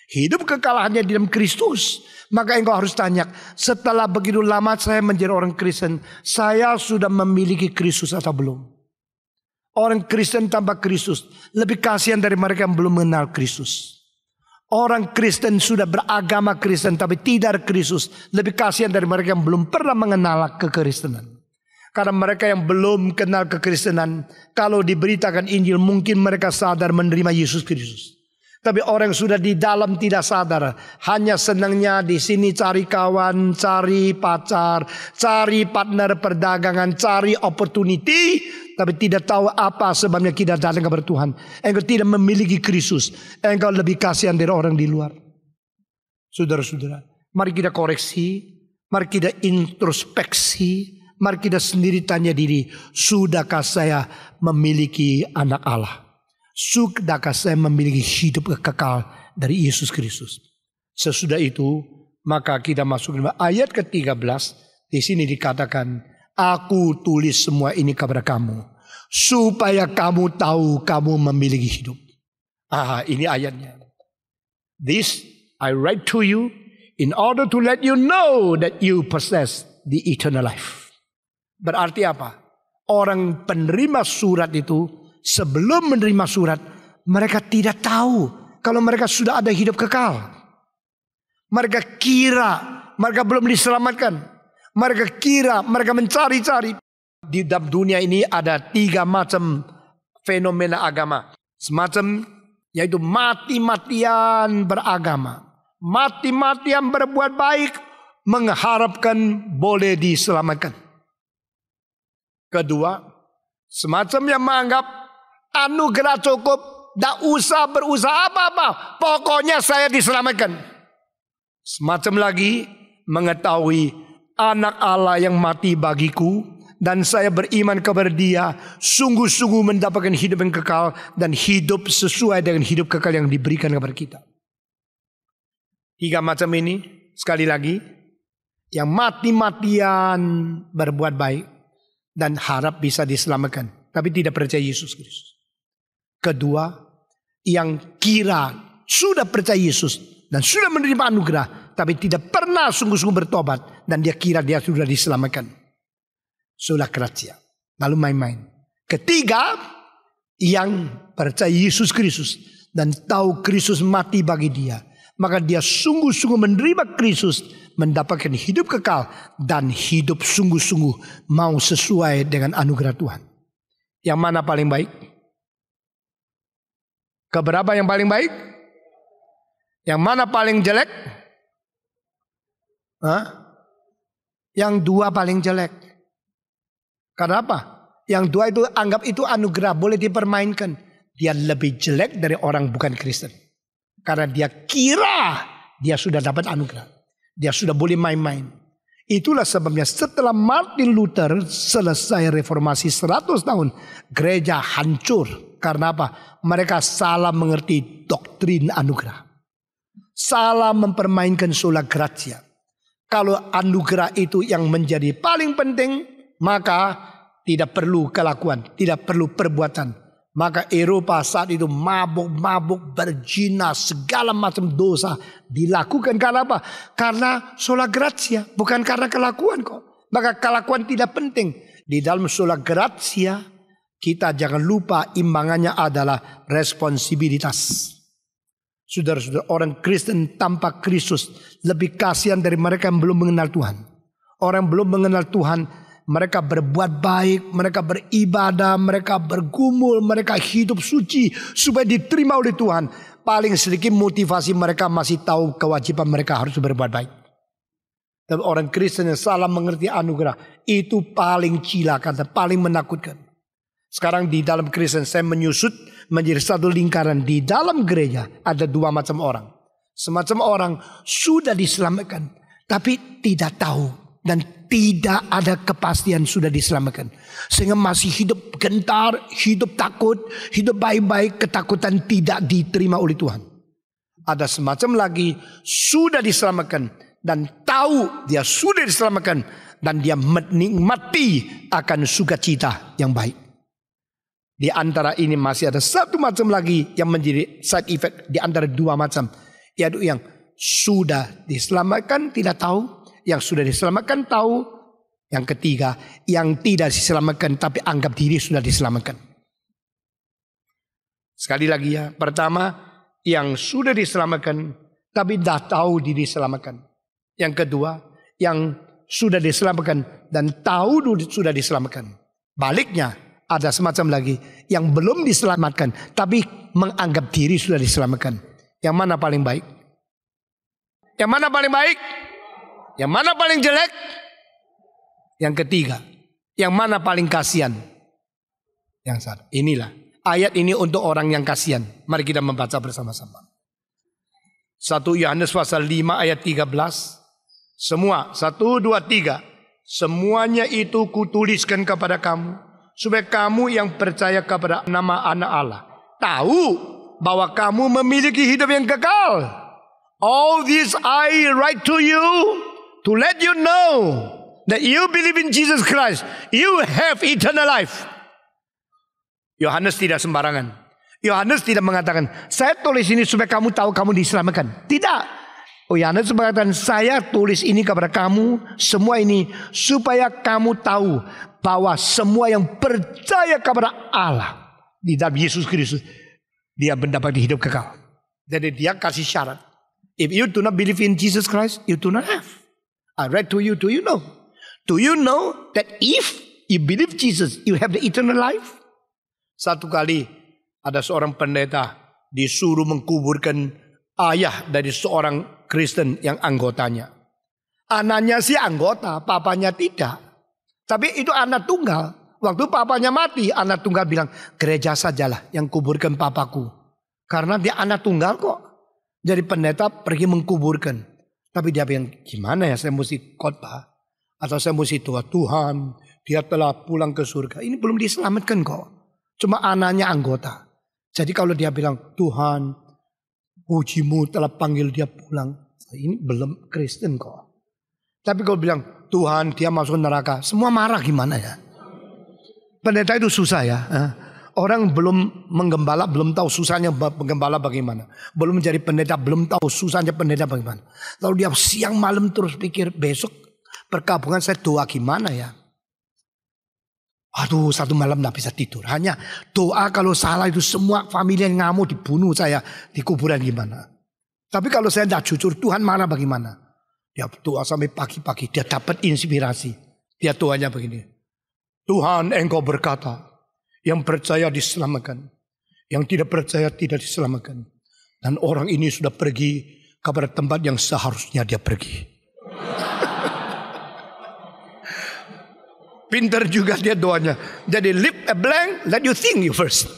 A: Hidup kekalahannya di dalam Kristus. Maka engkau harus tanya, setelah begitu lama saya menjadi orang Kristen, saya sudah memiliki Kristus atau belum? Orang Kristen tanpa Kristus lebih kasihan dari mereka yang belum mengenal Kristus. Orang Kristen sudah beragama Kristen tapi tidak ada Kristus, lebih kasihan dari mereka yang belum pernah mengenal kekristenan. Karena mereka yang belum kenal kekristenan, kalau diberitakan Injil mungkin mereka sadar menerima Yesus Kristus. Tapi orang yang sudah di dalam tidak sadar, hanya senangnya di sini cari kawan, cari pacar, cari partner perdagangan, cari opportunity, tapi tidak tahu apa sebabnya kita datang kepada Tuhan. Engkau tidak memiliki Kristus, engkau lebih kasihan dari orang di luar. Saudara-saudara, mari kita koreksi, mari kita introspeksi, mari kita sendiri tanya diri, sudahkah saya memiliki anak Allah? Sudahkah saya memiliki hidup kekal dari Yesus Kristus? Sesudah itu, maka kita masuk ke ayat ke-13. Di sini dikatakan, aku tulis semua ini kepada kamu, supaya kamu tahu kamu memiliki hidup. Ini ayatnya. This I write to you in order to let you know that you possess the eternal life. Berarti apa? Orang penerima surat itu, sebelum menerima surat, mereka tidak tahu kalau mereka sudah ada hidup kekal. Mereka kira mereka belum diselamatkan. Mereka kira mereka mencari-cari. Di dalam dunia ini ada 3 macam fenomena agama. Semacam yaitu mati-matian beragama. Mati-matian berbuat baik, mengharapkan boleh diselamatkan. Kedua, semacam yang menganggap anugerah cukup, tak usah berusaha apa-apa, pokoknya saya diselamatkan. Semacam lagi mengetahui anak Allah yang mati bagiku dan saya beriman kepada dia, sungguh-sungguh mendapatkan hidup yang kekal dan hidup sesuai dengan hidup kekal yang diberikan kepada kita. 3 macam ini, sekali lagi, yang mati-matian berbuat baik dan harap bisa diselamatkan, tapi tidak percaya Yesus Kristus. Kedua, yang kira sudah percaya Yesus dan sudah menerima anugerah, tapi tidak pernah sungguh-sungguh bertobat dan dia kira dia sudah diselamatkan. Sola gratia, lalu main-main. Ketiga, yang percaya Yesus Kristus dan tahu Kristus mati bagi dia, maka dia sungguh-sungguh menerima Kristus, mendapatkan hidup kekal dan hidup sungguh-sungguh mau sesuai dengan anugerah Tuhan. Yang mana paling baik? Keberapa yang paling baik? Yang mana paling jelek? Yang 2 paling jelek. Kenapa? Yang 2 itu anggap itu anugerah, boleh dipermainkan. Dia lebih jelek dari orang bukan Kristen. Karena dia kira dia sudah dapat anugerah. Dia sudah boleh main-main. Itulah sebabnya setelah Martin Luther selesai reformasi 100 tahun, gereja hancur. Karena apa? Mereka salah mengerti doktrin anugerah. Salah mempermainkan sola gratia. Kalau anugerah itu yang menjadi paling penting, maka tidak perlu kelakuan, tidak perlu perbuatan. Maka Eropa saat itu mabuk-mabuk, berzina, segala macam dosa dilakukan. Karena apa? Karena sola gratia, bukan karena kelakuan kok. Maka kelakuan tidak penting. Di dalam sola gratia, kita jangan lupa imbangannya adalah responsibilitas. Saudara-saudara, orang Kristen tanpa Kristus lebih kasihan dari mereka yang belum mengenal Tuhan. Orang yang belum mengenal Tuhan, mereka berbuat baik, mereka beribadah, mereka bergumul, mereka hidup suci supaya diterima oleh Tuhan. Paling sedikit motivasi mereka masih tahu kewajiban mereka harus berbuat baik. Tapi orang Kristen yang salah mengerti anugerah, itu paling cilaka dan paling menakutkan. Sekarang di dalam Kristen saya menyusut menjadi satu lingkaran. Di dalam gereja ada 2 macam orang. Semacam orang sudah diselamatkan, tapi tidak tahu dan tidak ada kepastian sudah diselamatkan. Sehingga masih hidup gentar, hidup takut, hidup baik-baik, ketakutan tidak diterima oleh Tuhan. Ada semacam lagi sudah diselamatkan dan tahu dia sudah diselamatkan dan dia menikmati akan sukacita yang baik. Di antara ini masih ada satu macam lagi yang menjadi side effect di antara dua macam, yaitu yang sudah diselamatkan tidak tahu, yang sudah diselamatkan tahu, yang ketiga yang tidak diselamatkan tapi anggap diri sudah diselamatkan. Sekali lagi ya, pertama yang sudah diselamatkan tapi dah tahu diri diselamatkan. Yang kedua yang sudah diselamatkan dan tahu sudah diselamatkan. Baliknya ada semacam lagi yang belum diselamatkan tapi menganggap diri sudah diselamatkan. Yang mana paling baik? Yang mana paling baik? Yang mana paling jelek? Yang ketiga, yang mana paling kasihan? Yang satu. Inilah ayat ini untuk orang yang kasihan. Mari kita membaca bersama-sama. 1 Yohanes pasal 5 ayat 13. Semua 1, 2, 3. Semuanya itu kutuliskan kepada kamu, supaya kamu yang percaya kepada nama anak Allah tahu bahwa kamu memiliki hidup yang kekal. All this I write to you to let you know that you believe in Jesus Christ, you have eternal life. Yohanes tidak sembarangan. Yohanes tidak mengatakan, saya tulis ini supaya kamu tahu kamu diselamatkan. Tidak. Yohanes mengatakan, saya tulis ini kepada kamu semua ini supaya kamu tahu bahwa semua yang percaya kepada Allah di dalam Yesus Kristus, dia mendapat hidup kekal. Jadi dia kasih syarat. If you do not believe in Jesus Christ, you do not have. I read to you, do you know? Do you know that if you believe Jesus, you have the eternal life? Satu kali ada seorang pendeta disuruh mengkuburkan ayah dari seorang Kristen yang anggotanya. Anaknya sih anggota, papanya tidak. Tapi itu anak tunggal. Waktu papanya mati, anak tunggal bilang, gereja sajalah yang kuburkan papaku. Karena dia anak tunggal kok. Jadi pendeta pergi mengkuburkan. Tapi dia bilang, gimana ya saya mesti khotbah? Atau saya mesti doa, Tuhan dia telah pulang ke surga. Ini belum diselamatkan kok. Cuma anaknya anggota. Jadi kalau dia bilang, Tuhan pujimu telah panggil dia pulang. Ini belum Kristen kok. Tapi kalau bilang, Tuhan dia masuk neraka. Semua marah gimana ya? Pendeta itu susah ya. Orang belum menggembala, belum tahu susahnya menggembala bagaimana. Belum menjadi pendeta, belum tahu susahnya pendeta bagaimana. Lalu dia siang malam terus pikir, besok perkabungan saya doa gimana ya. Aduh, satu malam tidak bisa tidur. Hanya doa kalau salah itu semua famili yang ngamuk dibunuh saya di kuburan gimana. Tapi kalau saya tidak jujur, Tuhan marah bagaimana. Dia doa sampai pagi-pagi, dia dapat inspirasi. Dia doanya begini. Tuhan engkau berkata, yang percaya diselamatkan, yang tidak percaya tidak diselamatkan. Dan orang ini sudah pergi kepada tempat yang seharusnya dia pergi. Pintar juga dia doanya. Jadi leave a blank, let you think you first.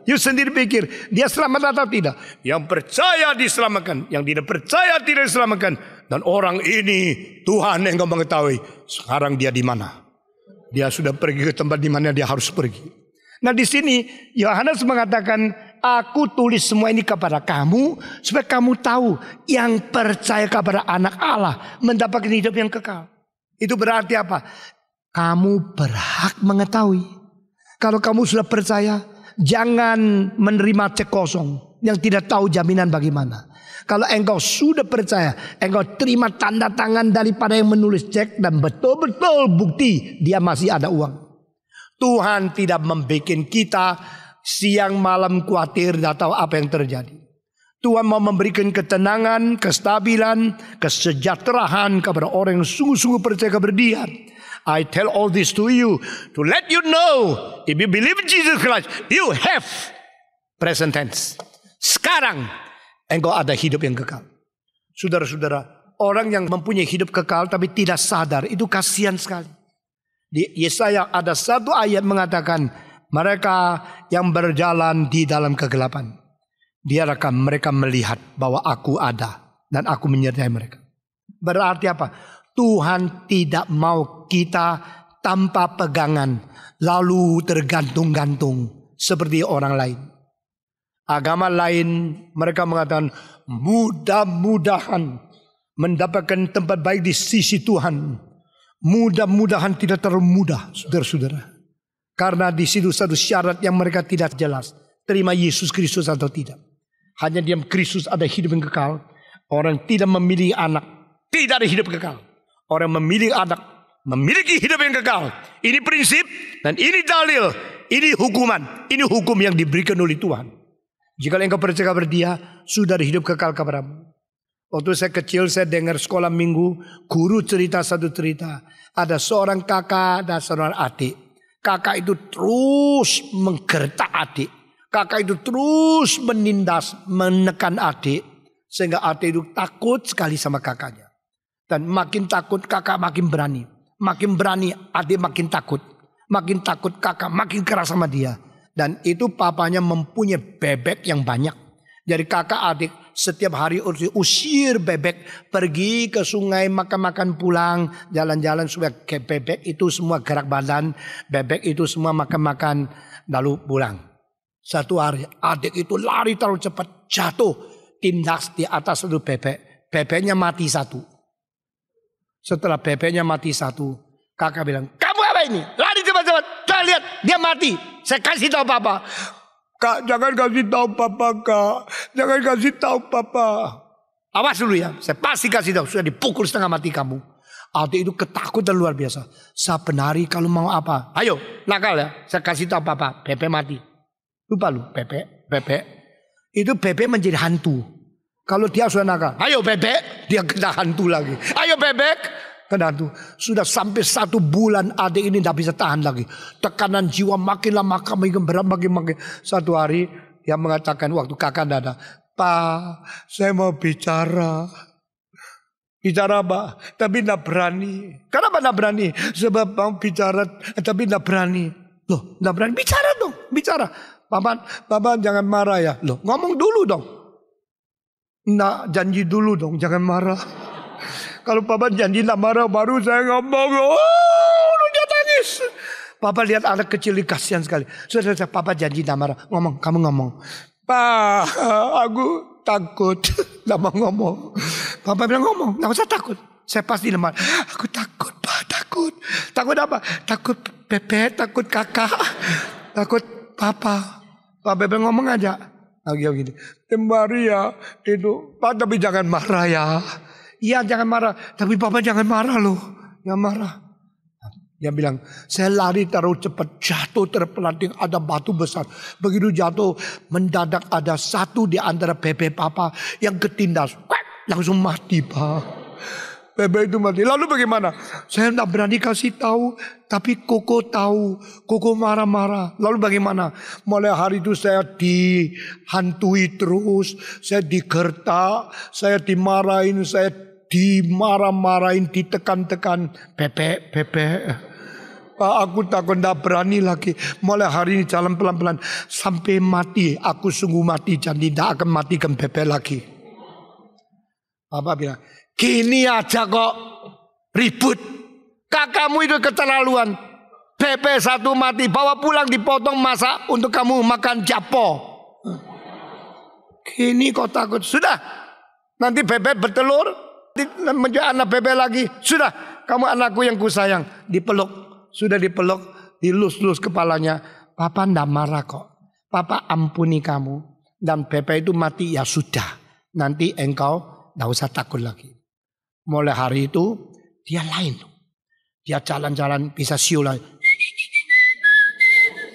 A: You sendiri pikir, dia selamat atau tidak. Yang percaya diselamatkan, yang tidak percaya tidak diselamatkan. Dan orang ini Tuhan yang mengetahui sekarang dia di mana. Dia sudah pergi ke tempat di mana dia harus pergi. Nah di sini Yohanes mengatakan, aku tulis semua ini kepada kamu supaya kamu tahu yang percaya kepada anak Allah mendapatkan hidup yang kekal. Itu berarti apa? Kamu berhak mengetahui. Kalau kamu sudah percaya, jangan menerima cek kosong yang tidak tahu jaminan bagaimana. Kalau engkau sudah percaya, engkau terima tanda tangan daripada yang menulis cek dan betul-betul bukti dia masih ada uang. Tuhan tidak membuat kita siang malam khawatir tidak tahu apa yang terjadi. Tuhan mau memberikan ketenangan, kestabilan, kesejahteraan kepada orang yang sungguh-sungguh percaya kepada Dia. I tell all this to you to let you know, if you believe in Jesus Christ, you have present tense. Sekarang engkau ada hidup yang kekal. Saudara-saudara, orang yang mempunyai hidup kekal tapi tidak sadar, itu kasihan sekali. Di Yesaya ada satu ayat mengatakan, mereka yang berjalan di dalam kegelapan, biarkan mereka melihat bahwa aku ada dan aku menyertai mereka. Berarti apa? Tuhan tidak mau kita tanpa pegangan lalu tergantung-gantung seperti orang lain. Agama lain mereka mengatakan mudah-mudahan mendapatkan tempat baik di sisi Tuhan. Mudah-mudahan tidak terlalu mudah, saudara-saudara. Karena di situ satu syarat yang mereka tidak jelas. Terima Yesus Kristus atau tidak. Hanya diam Kristus ada hidup yang kekal. Orang tidak memilih anak, tidak ada hidup kekal. Orang memilih anak, memiliki hidup yang kekal. Ini prinsip dan ini dalil. Ini hukuman. Ini hukum yang diberikan oleh Tuhan. Jika engkau percaya kepada Dia, sudah ada hidup kekal kepadamu. Waktu saya kecil, saya dengar sekolah minggu, guru cerita satu cerita. Ada seorang kakak dan seorang adik. Kakak itu terus menggertak adik. Kakak itu terus menindas, menekan adik. Sehingga adik itu takut sekali sama kakaknya. Dan makin takut, kakak makin berani. Makin berani, adik makin takut. Makin takut, kakak makin keras sama dia. Dan itu papanya mempunyai bebek yang banyak. Jadi kakak adik setiap hari usir bebek. Pergi ke sungai, makan-makan pulang. Jalan-jalan supaya bebek itu semua gerak badan. Bebek itu semua makan-makan lalu pulang. Satu hari adik itu lari terlalu cepat. Jatuh. Tindas di atas satu bebek. Bebeknya mati satu. Setelah bebeknya mati satu. Kakak bilang, kamu apa ini? Lari cepat-cepat. Saya lihat dia mati. Saya kasih tahu papa. Kak, jangan kasih tahu papa, Kak. Jangan kasih tahu papa. Awas dulu ya. Saya pasti kasih tahu. Sudah dipukul setengah mati kamu. Adik itu ketakutan luar biasa. Saben hari kalau mau apa. Ayo, nakal ya. Saya kasih tahu papa. Bebek mati. Lupa lu, bebek. Itu bebek menjadi hantu. Kalau dia sudah nakal. Ayo bebek. Dia kena hantu lagi. Ayo bebek. Kena hantu. Sudah sampai 1 bulan adik ini tidak bisa tahan lagi. Tekanan jiwa makin lama makin berat makin. Satu hari dia mengatakan waktu kakak tidak ada. Pak, saya mau bicara. Bicara apa? Tapi tidak berani. Kenapa tidak berani? Sebab mau bicara tapi tidak berani. Loh, tidak berani. Bicara dong. Bicara. Papa jangan marah ya. Loh, ngomong dulu dong. Nah, janji dulu dong. Jangan marah. Kalau papa janji tak marah baru saya ngomong. Oh, dia tangis. Papa lihat anak kecil ini kasihan sekali. Sudah, papa janji tak marah. Ngomong, kamu ngomong. Pak, aku takut. Tak mau ngomong. Papa bilang ngomong, tak usah takut. Saya pasti lemah. Aku takut, Pak, takut. Takut apa? Takut bebek, takut kakak. Takut papa. Papa bilang ngomong aja. Lagi gini. Kembali ya, itu. Pak, tapi jangan marah ya. Iya jangan marah. Tapi papa jangan marah loh. Jangan marah. Dia bilang saya lari terlalu cepat. Jatuh terpelanting ada batu besar. Begitu jatuh mendadak ada satu di antara bebek papa yang ketindas. Langsung mati pak. Bebek itu mati. Lalu bagaimana? Saya tidak berani kasih tahu. Tapi Koko tahu. Koko marah-marah. Lalu bagaimana? Mulai hari itu saya dihantui terus. Saya digertak. Saya dimarahin. Saya dimarah-marahin. Ditekan-tekan. Bebek. Pak, aku takut tidak berani lagi. Mulai hari ini jalan pelan-pelan. Sampai mati. Aku sungguh mati. Jadi tidak akan matikan bebek lagi. Papa bilang. Gini aja kok ribut. Kakakmu itu keterlaluan. Bebek satu mati. Bawa pulang dipotong masak untuk kamu makan japo. Gini kok takut. Sudah. Nanti bebek bertelur. Menjadi anak bebek lagi. Sudah. Kamu anakku yang kusayang. Dipeluk. Sudah dipeluk. Dilus-lus kepalanya. Papa ndak marah kok. Papa ampuni kamu. Dan bebek itu mati ya sudah. Nanti engkau ndak usah takut lagi. Mulai hari itu dia lain. Dia jalan-jalan bisa siulan.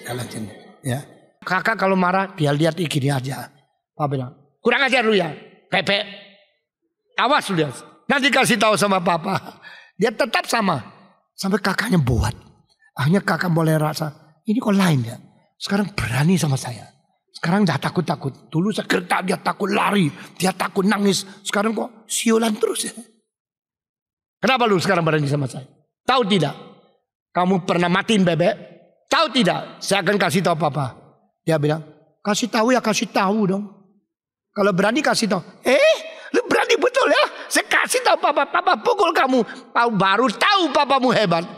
A: Jalan-jalan. Ya. Kakak kalau marah dia lihat gini aja. Papa bilang kurang ajar lu ya. Bebek. Awas lu ya. Nanti kasih tahu sama papa. Dia tetap sama. Sampai kakaknya buat. Akhirnya kakak boleh rasa. Ini kok lain ya. Sekarang berani sama saya. Sekarang dah takut-takut. Dulu saya gertak dia takut lari. Dia takut nangis. Sekarang kok siulan terus ya. Kenapa lu sekarang berani sama saya? Tahu tidak? Kamu pernah matiin bebek? Tahu tidak? Saya akan kasih tahu papa. Dia bilang, kasih tahu ya kasih tahu dong. Kalau berani kasih tahu. Lu berani betul ya? Saya kasih tahu papa. Papa pukul kamu. Baru tahu papamu hebat.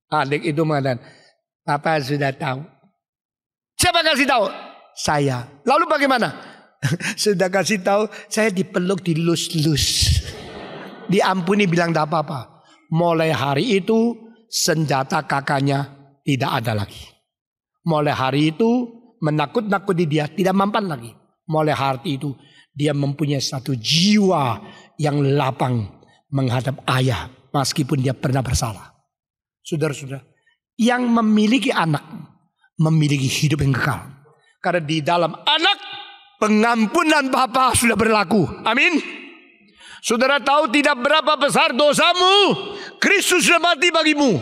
A: Adik itu mengatakan, papa sudah tahu. Siapa kasih tahu? Saya. Lalu bagaimana? Sudah kasih tahu, saya dipeluk dilus-lus. diampuni bilang tidak apa-apa. Mulai hari itu senjata kakaknya tidak ada lagi. Mulai hari itu menakut-nakuti dia tidak mempan lagi. Mulai hari itu dia mempunyai satu jiwa yang lapang menghadap ayah meskipun dia pernah bersalah. Saudara-saudara, yang memiliki anak memiliki hidup yang kekal. Karena di dalam anak pengampunan Bapa sudah berlaku. Amin. Saudara tahu tidak berapa besar dosamu, Kristus sudah mati bagimu.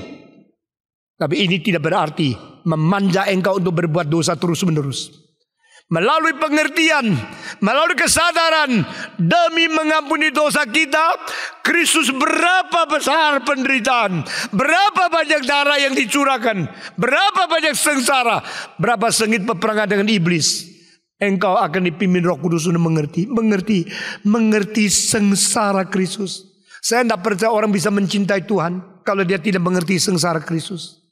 A: Tapi ini tidak berarti memanja engkau untuk berbuat dosa terus-menerus. Melalui pengertian, melalui kesadaran demi mengampuni dosa kita, Kristus berapa besar penderitaan, berapa banyak darah yang dicurahkan, berapa banyak sengsara, berapa sengit peperangan dengan iblis. Engkau akan dipimpin Roh Kudus untuk mengerti sengsara Kristus. Saya tidak percaya orang bisa mencintai Tuhan kalau dia tidak mengerti sengsara Kristus.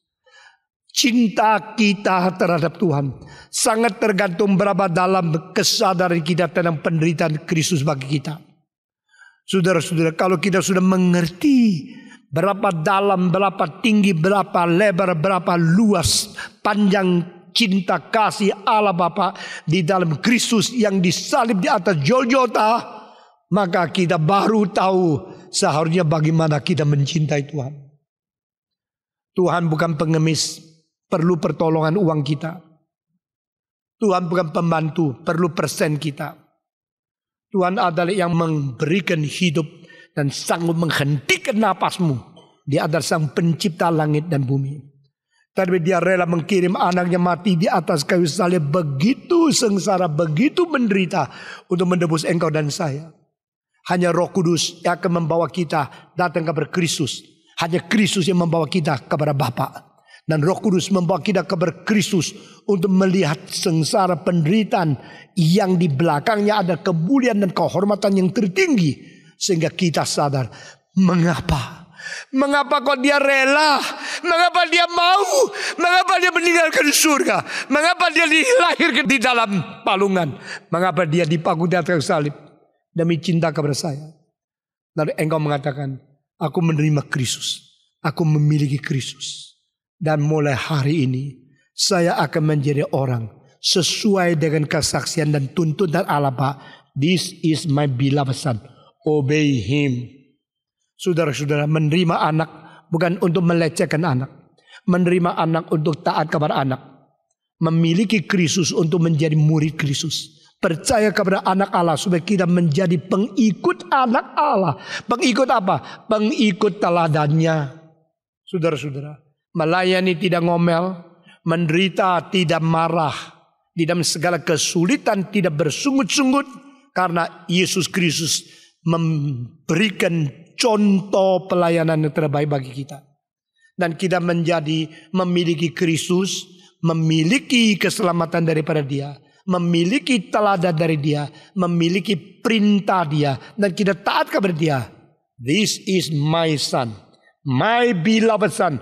A: Cinta kita terhadap Tuhan sangat tergantung berapa dalam kesadaran kita tentang penderitaan Kristus bagi kita. Saudara-saudara, kalau kita sudah mengerti berapa dalam, berapa tinggi, berapa lebar, berapa luas, panjang cinta kasih Allah Bapa di dalam Kristus yang disalib di atas Golgota, maka kita baru tahu seharusnya bagaimana kita mencintai Tuhan. Tuhan bukan pengemis, perlu pertolongan uang kita. Tuhan bukan pembantu, perlu persen kita. Tuhan adalah yang memberikan hidup dan sanggup menghentikan napasmu. Dia adalah sang pencipta langit dan bumi. Tapi dia rela mengirim anaknya mati di atas kayu salib, begitu sengsara, begitu menderita untuk menebus engkau dan saya. Hanya Roh Kudus yang akan membawa kita datang kepada Kristus. Hanya Kristus yang membawa kita kepada Bapa. Dan Roh Kudus membawa kita kepada Kristus untuk melihat sengsara penderitaan yang di belakangnya ada kemuliaan dan kehormatan yang tertinggi. Sehingga kita sadar, mengapa? Mengapa kok dia rela? Mengapa dia mau? Mengapa dia meninggalkan surga? Mengapa dia dilahirkan di dalam palungan? Mengapa dia dipaku di atas salib? Demi cinta kepada saya. Lalu engkau mengatakan, aku menerima Kristus. Aku memiliki Kristus. Dan mulai hari ini saya akan menjadi orang sesuai dengan kesaksian dan tuntunan Allah Bapa. This is my beloved son. Obey him. Saudara-saudara, menerima anak bukan untuk melecehkan anak. Menerima anak untuk taat kepada anak. Memiliki Kristus untuk menjadi murid Kristus. Percaya kepada anak Allah supaya kita menjadi pengikut anak Allah. Pengikut apa? Pengikut teladannya. Saudara-saudara, melayani tidak ngomel, menderita tidak marah, di dalam segala kesulitan tidak bersungut-sungut, karena Yesus Kristus memberikan contoh pelayanan yang terbaik bagi kita. Dan kita memiliki Kristus, memiliki keselamatan daripada Dia, memiliki teladan dari Dia, memiliki perintah Dia, dan kita taat kepada Dia. This is my son, my beloved son.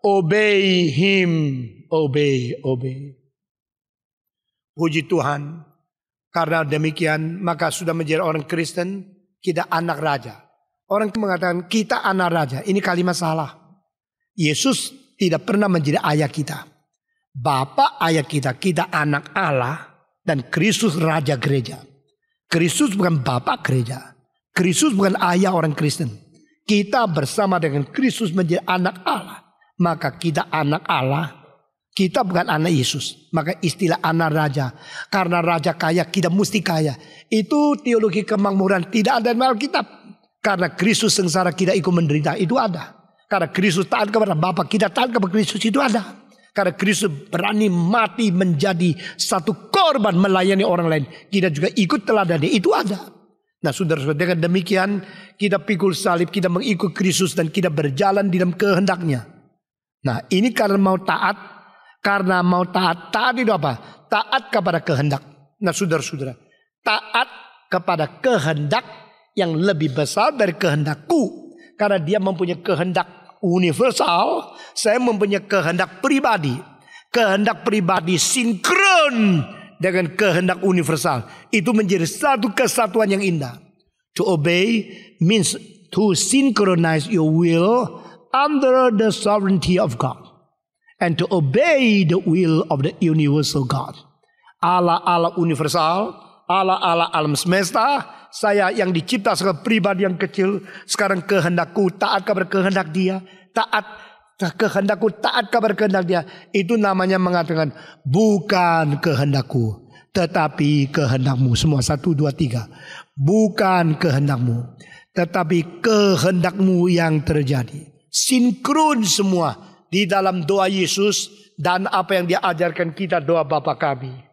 A: Obey him. Obey. Puji Tuhan. Karena demikian maka sudah menjadi orang Kristen, kita anak raja. Orang mengatakan kita anak raja. Ini kalimat salah. Yesus tidak pernah menjadi ayah kita. Bapa ayah kita. Kita anak Allah. Dan Kristus raja gereja. Kristus bukan bapa gereja. Kristus bukan ayah orang Kristen. Kita bersama dengan Kristus menjadi anak Allah. Maka kita anak Allah, kita bukan anak Yesus. Maka istilah anak raja. Karena raja kaya, kita mesti kaya. Itu teologi kemakmuran tidak ada dalam Alkitab. Karena Kristus sengsara, kita ikut menderita, itu ada. Karena Kristus taat kepada Bapa, kita taat kepada Kristus, itu ada. Karena Kristus berani mati menjadi satu korban melayani orang lain, kita juga ikut teladannya, itu ada. Nah saudara-saudara, dengan demikian kita pikul salib, kita mengikut Kristus dan kita berjalan di dalam kehendaknya. Nah ini karena mau taat. Karena mau taat. Taat itu apa? Taat kepada kehendak. Nah saudara-saudara, taat kepada kehendak yang lebih besar dari kehendakku. Karena dia mempunyai kehendak universal. Saya mempunyai kehendak pribadi. Kehendak pribadi sinkron dengan kehendak universal. Itu menjadi satu kesatuan yang indah. To obey means to synchronize your will under the sovereignty of God and to obey the will of the universal God. Allah universal, Allah alam semesta, saya yang dicipta sebagai pribadi yang kecil, sekarang kehendakku taat kepada kehendak Dia, kehendakku taat kepada kehendak Dia. Itu namanya mengatakan bukan kehendakku, tetapi kehendakmu. Semua 1, 2, 3. Bukan kehendakmu, tetapi kehendakmu yang terjadi. Sinkron semua di dalam doa Yesus dan apa yang Dia ajarkan kita, doa Bapa kami.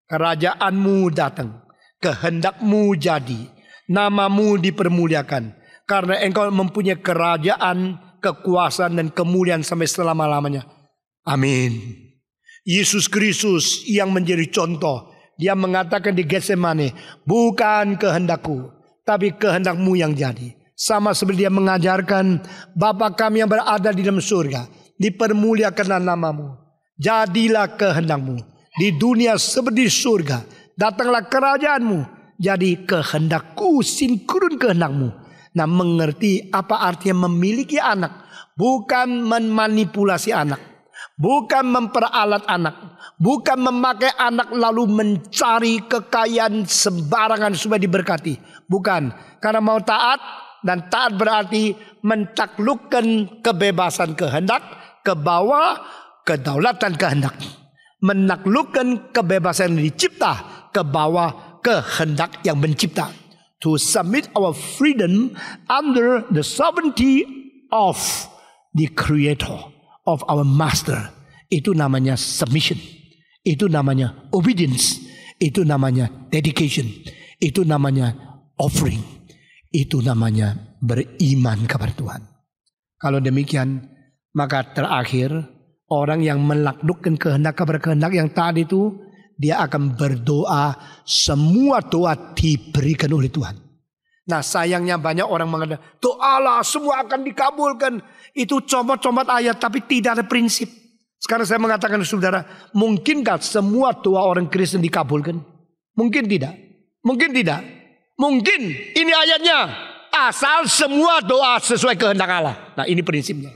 A: Kerajaanmu datang, kehendakmu jadi, namamu dipermuliakan. Karena Engkau mempunyai kerajaan, kekuasaan dan kemuliaan sampai selama-lamanya. Amin. Yesus Kristus yang menjadi contoh. Dia mengatakan di Getsemane, bukan kehendakku, tapi kehendakmu yang jadi. Sama seperti Dia mengajarkan, Bapa kami yang berada di dalam surga, dipermuliakanlah namamu. Jadilah kehendakmu di dunia seperti surga. Datanglah kerajaanmu. Jadi kehendakku, sinkron kehendakmu. Nah, mengerti apa artinya memiliki anak. Bukan memanipulasi anak. Bukan memperalat anak. Bukan memakai anak lalu mencari kekayaan sembarangan supaya diberkati. Bukan. Karena mau taat. Dan taat berarti mentaklukkan kebebasan kehendak ke bawah kedaulatan kehendak. Menaklukkan kebebasan yang dicipta ke bawah kehendak yang mencipta. To submit our freedom under the sovereignty of the Creator, of our Master. Itu namanya submission. Itu namanya obedience. Itu namanya dedication. Itu namanya offering. Itu namanya beriman kepada Tuhan. Kalau demikian, maka terakhir orang yang menaklukkan kehendak kepada kehendak yang taat itu, dia akan berdoa, semua doa diberikan oleh Tuhan. Nah, sayangnya banyak orang mengatakan, doalah semua akan dikabulkan. Itu comot-comot ayat tapi tidak ada prinsip. Sekarang saya mengatakan saudara, mungkinkah semua doa orang Kristen dikabulkan? Mungkin tidak. Mungkin tidak. Mungkin ini ayatnya. Asal semua doa sesuai kehendak Allah. Nah, ini prinsipnya.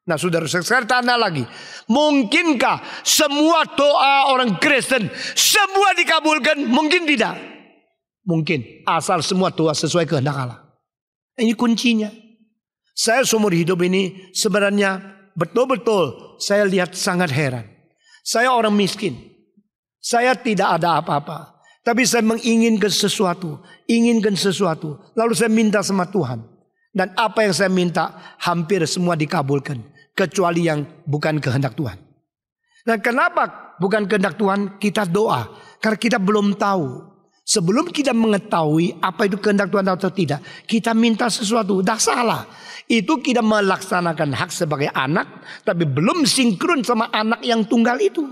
A: Nah, saudara, sekarang tanya lagi. Mungkinkah semua doa orang Kristen semua dikabulkan? Mungkin tidak. Mungkin. Asal semua doa sesuai kehendak Allah. Ini kuncinya. Saya seumur hidup ini sebenarnya betul-betul saya lihat sangat heran. Saya orang miskin. Saya tidak ada apa-apa. Tapi saya menginginkan sesuatu. Inginkan sesuatu. Lalu saya minta sama Tuhan. Dan apa yang saya minta hampir semua dikabulkan. Kecuali yang bukan kehendak Tuhan. Dan kenapa bukan kehendak Tuhan? Kita doa. Karena kita belum tahu. Sebelum kita mengetahui apa itu kehendak Tuhan atau tidak. Kita minta sesuatu. Dah salah. Itu kita melaksanakan hak sebagai anak. Tapi belum sinkron sama anak yang tunggal itu.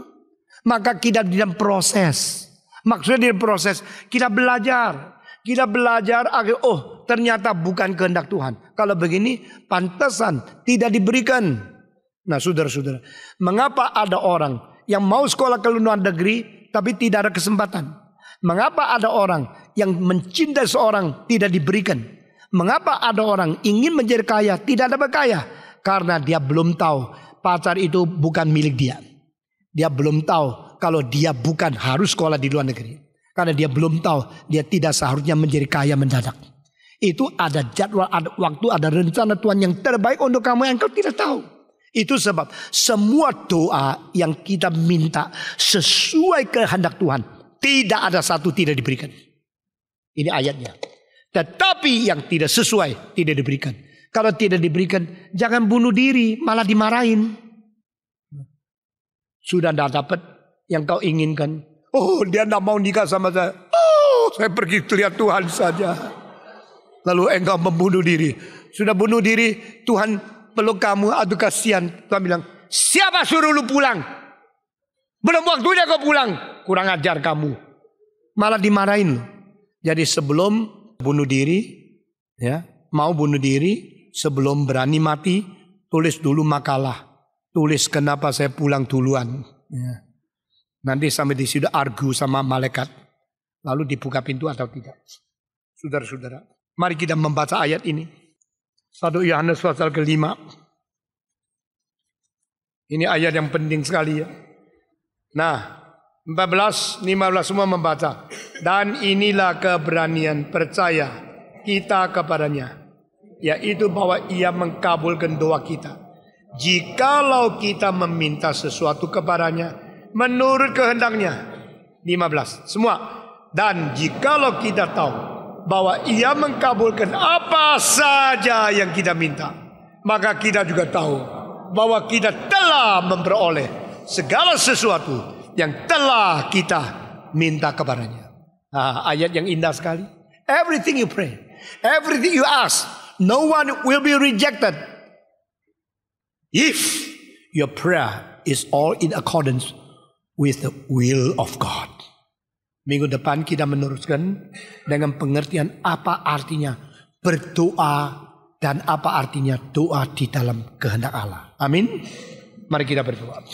A: Maka kita di dalam proses. Maksudnya di dalam proses kita belajar. Kita belajar agar ternyata bukan kehendak Tuhan. Kalau begini pantasan tidak diberikan. Nah, saudara-saudara, mengapa ada orang yang mau sekolah ke luar negeri tapi tidak ada kesempatan? Mengapa ada orang yang mencintai seorang tidak diberikan? Mengapa ada orang ingin menjadi kaya tidak dapat kaya? Karena dia belum tahu pacar itu bukan milik dia. Dia belum tahu kalau dia bukan harus sekolah di luar negeri. Karena dia belum tahu dia tidak seharusnya menjadi kaya mendadak. Itu ada jadwal, ada waktu, ada rencana Tuhan yang terbaik untuk kamu yang kau tidak tahu. Itu sebab semua doa yang kita minta sesuai kehendak Tuhan, tidak ada satu tidak diberikan. Ini ayatnya. Tetapi yang tidak sesuai tidak diberikan. Kalau tidak diberikan, jangan bunuh diri, malah dimarahin. Sudah tidak dapat yang kau inginkan. Oh, dia tidak mau nikah sama saya. Oh, saya pergi lihat Tuhan saja. Lalu engkau membunuh diri. Sudah bunuh diri, Tuhan peluk kamu, aduh kasihan. Tuhan bilang, siapa suruh lu pulang? Belum waktunya kau pulang. Kurang ajar kamu. Malah dimarahin. Jadi sebelum bunuh diri, ya, mau bunuh diri, sebelum berani mati, tulis dulu makalah. Tulis kenapa saya pulang duluan. Ya. Nanti sampai di situ argu sama malaikat. Lalu dibuka pintu atau tidak. Saudara-saudara, mari kita membaca ayat ini. 1 Yohanes pasal ke-5. Ini ayat yang penting sekali ya. Nah, 14, 15 semua membaca. Dan inilah keberanian percaya kita kepadanya, yaitu bahwa ia mengabulkan doa kita. Jikalau kita meminta sesuatu kepadanya menurut kehendaknya. 15, semua. Dan jikalau kita tahu bahwa ia mengabulkan apa saja yang kita minta, maka kita juga tahu bahwa kita telah memperoleh segala sesuatu yang telah kita minta kepadanya. Ayat yang indah sekali. Everything you pray, everything you ask, no one will be rejected if your prayer is all in accordance with the will of God. Minggu depan kita meneruskan dengan pengertian apa artinya berdoa dan apa artinya doa di dalam kehendak Allah. Amin. Mari kita berdoa.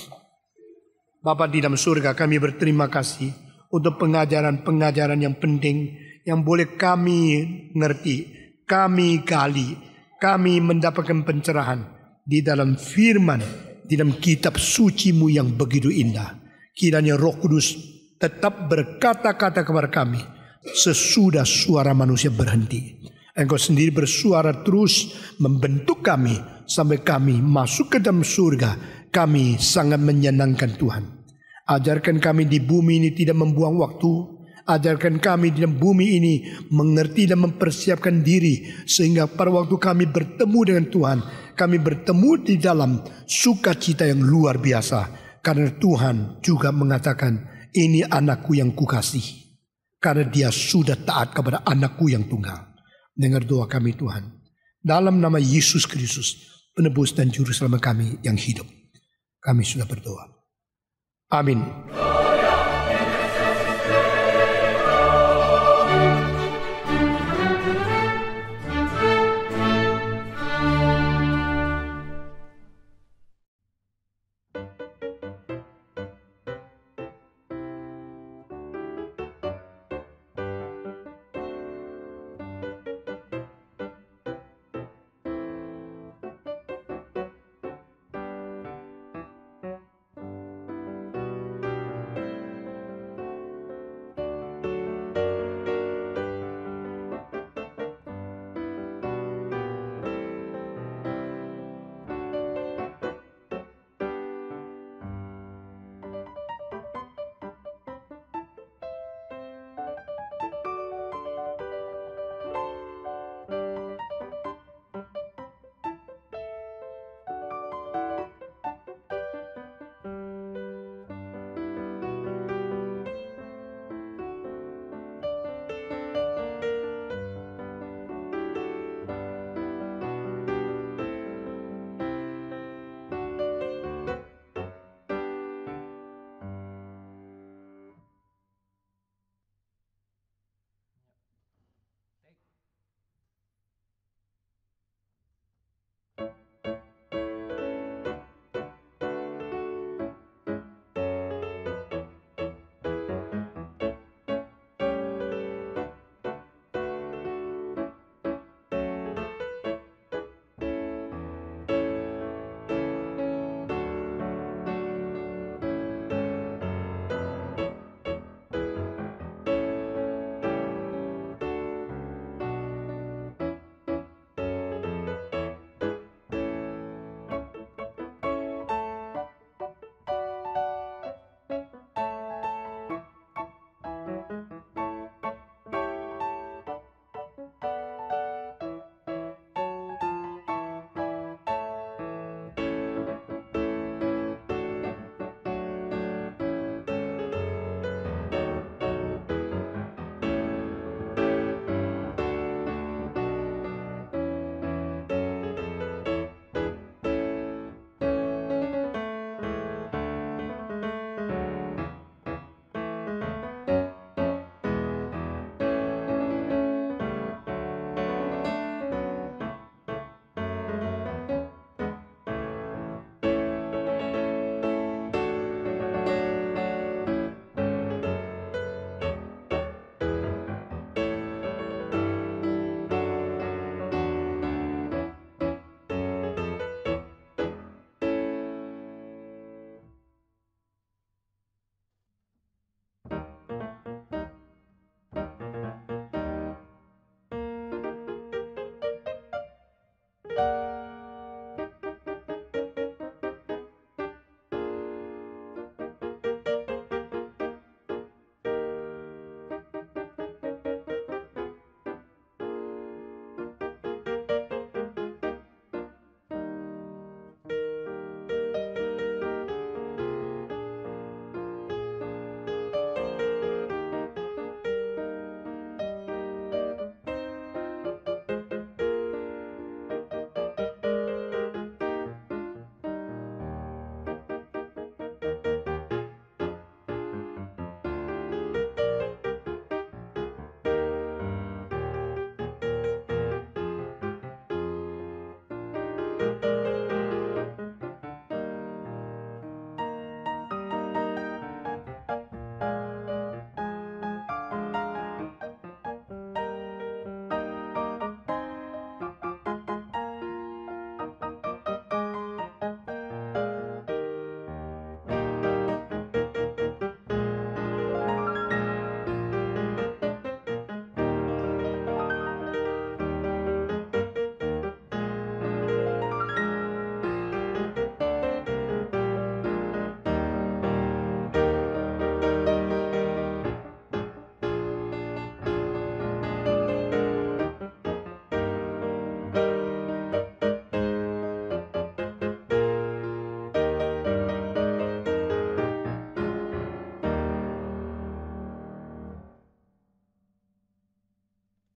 A: Bapa di dalam surga, kami berterima kasih untuk pengajaran-pengajaran yang penting yang boleh kami ngerti, kami gali, kami mendapatkan pencerahan di dalam firman, di dalam kitab suci-Mu yang begitu indah. Kiranya Roh Kudus tetap berkata-kata kepada kami sesudah suara manusia berhenti. Engkau sendiri bersuara terus membentuk kami sampai kami masuk ke dalam surga. Kami sangat menyenangkan Tuhan. Ajarkan kami di bumi ini tidak membuang waktu. Ajarkan kami di dalam bumi ini mengerti dan mempersiapkan diri, sehingga pada waktu kami bertemu dengan Tuhan, kami bertemu di dalam sukacita yang luar biasa. Karena Tuhan juga mengatakan, ini anakku yang kukasihi, karena dia sudah taat kepada anakku yang tunggal. Dengar doa kami Tuhan, dalam nama Yesus Kristus, penebus dan juru selamat kami yang hidup. Kami sudah berdoa. Amin. Tuhan.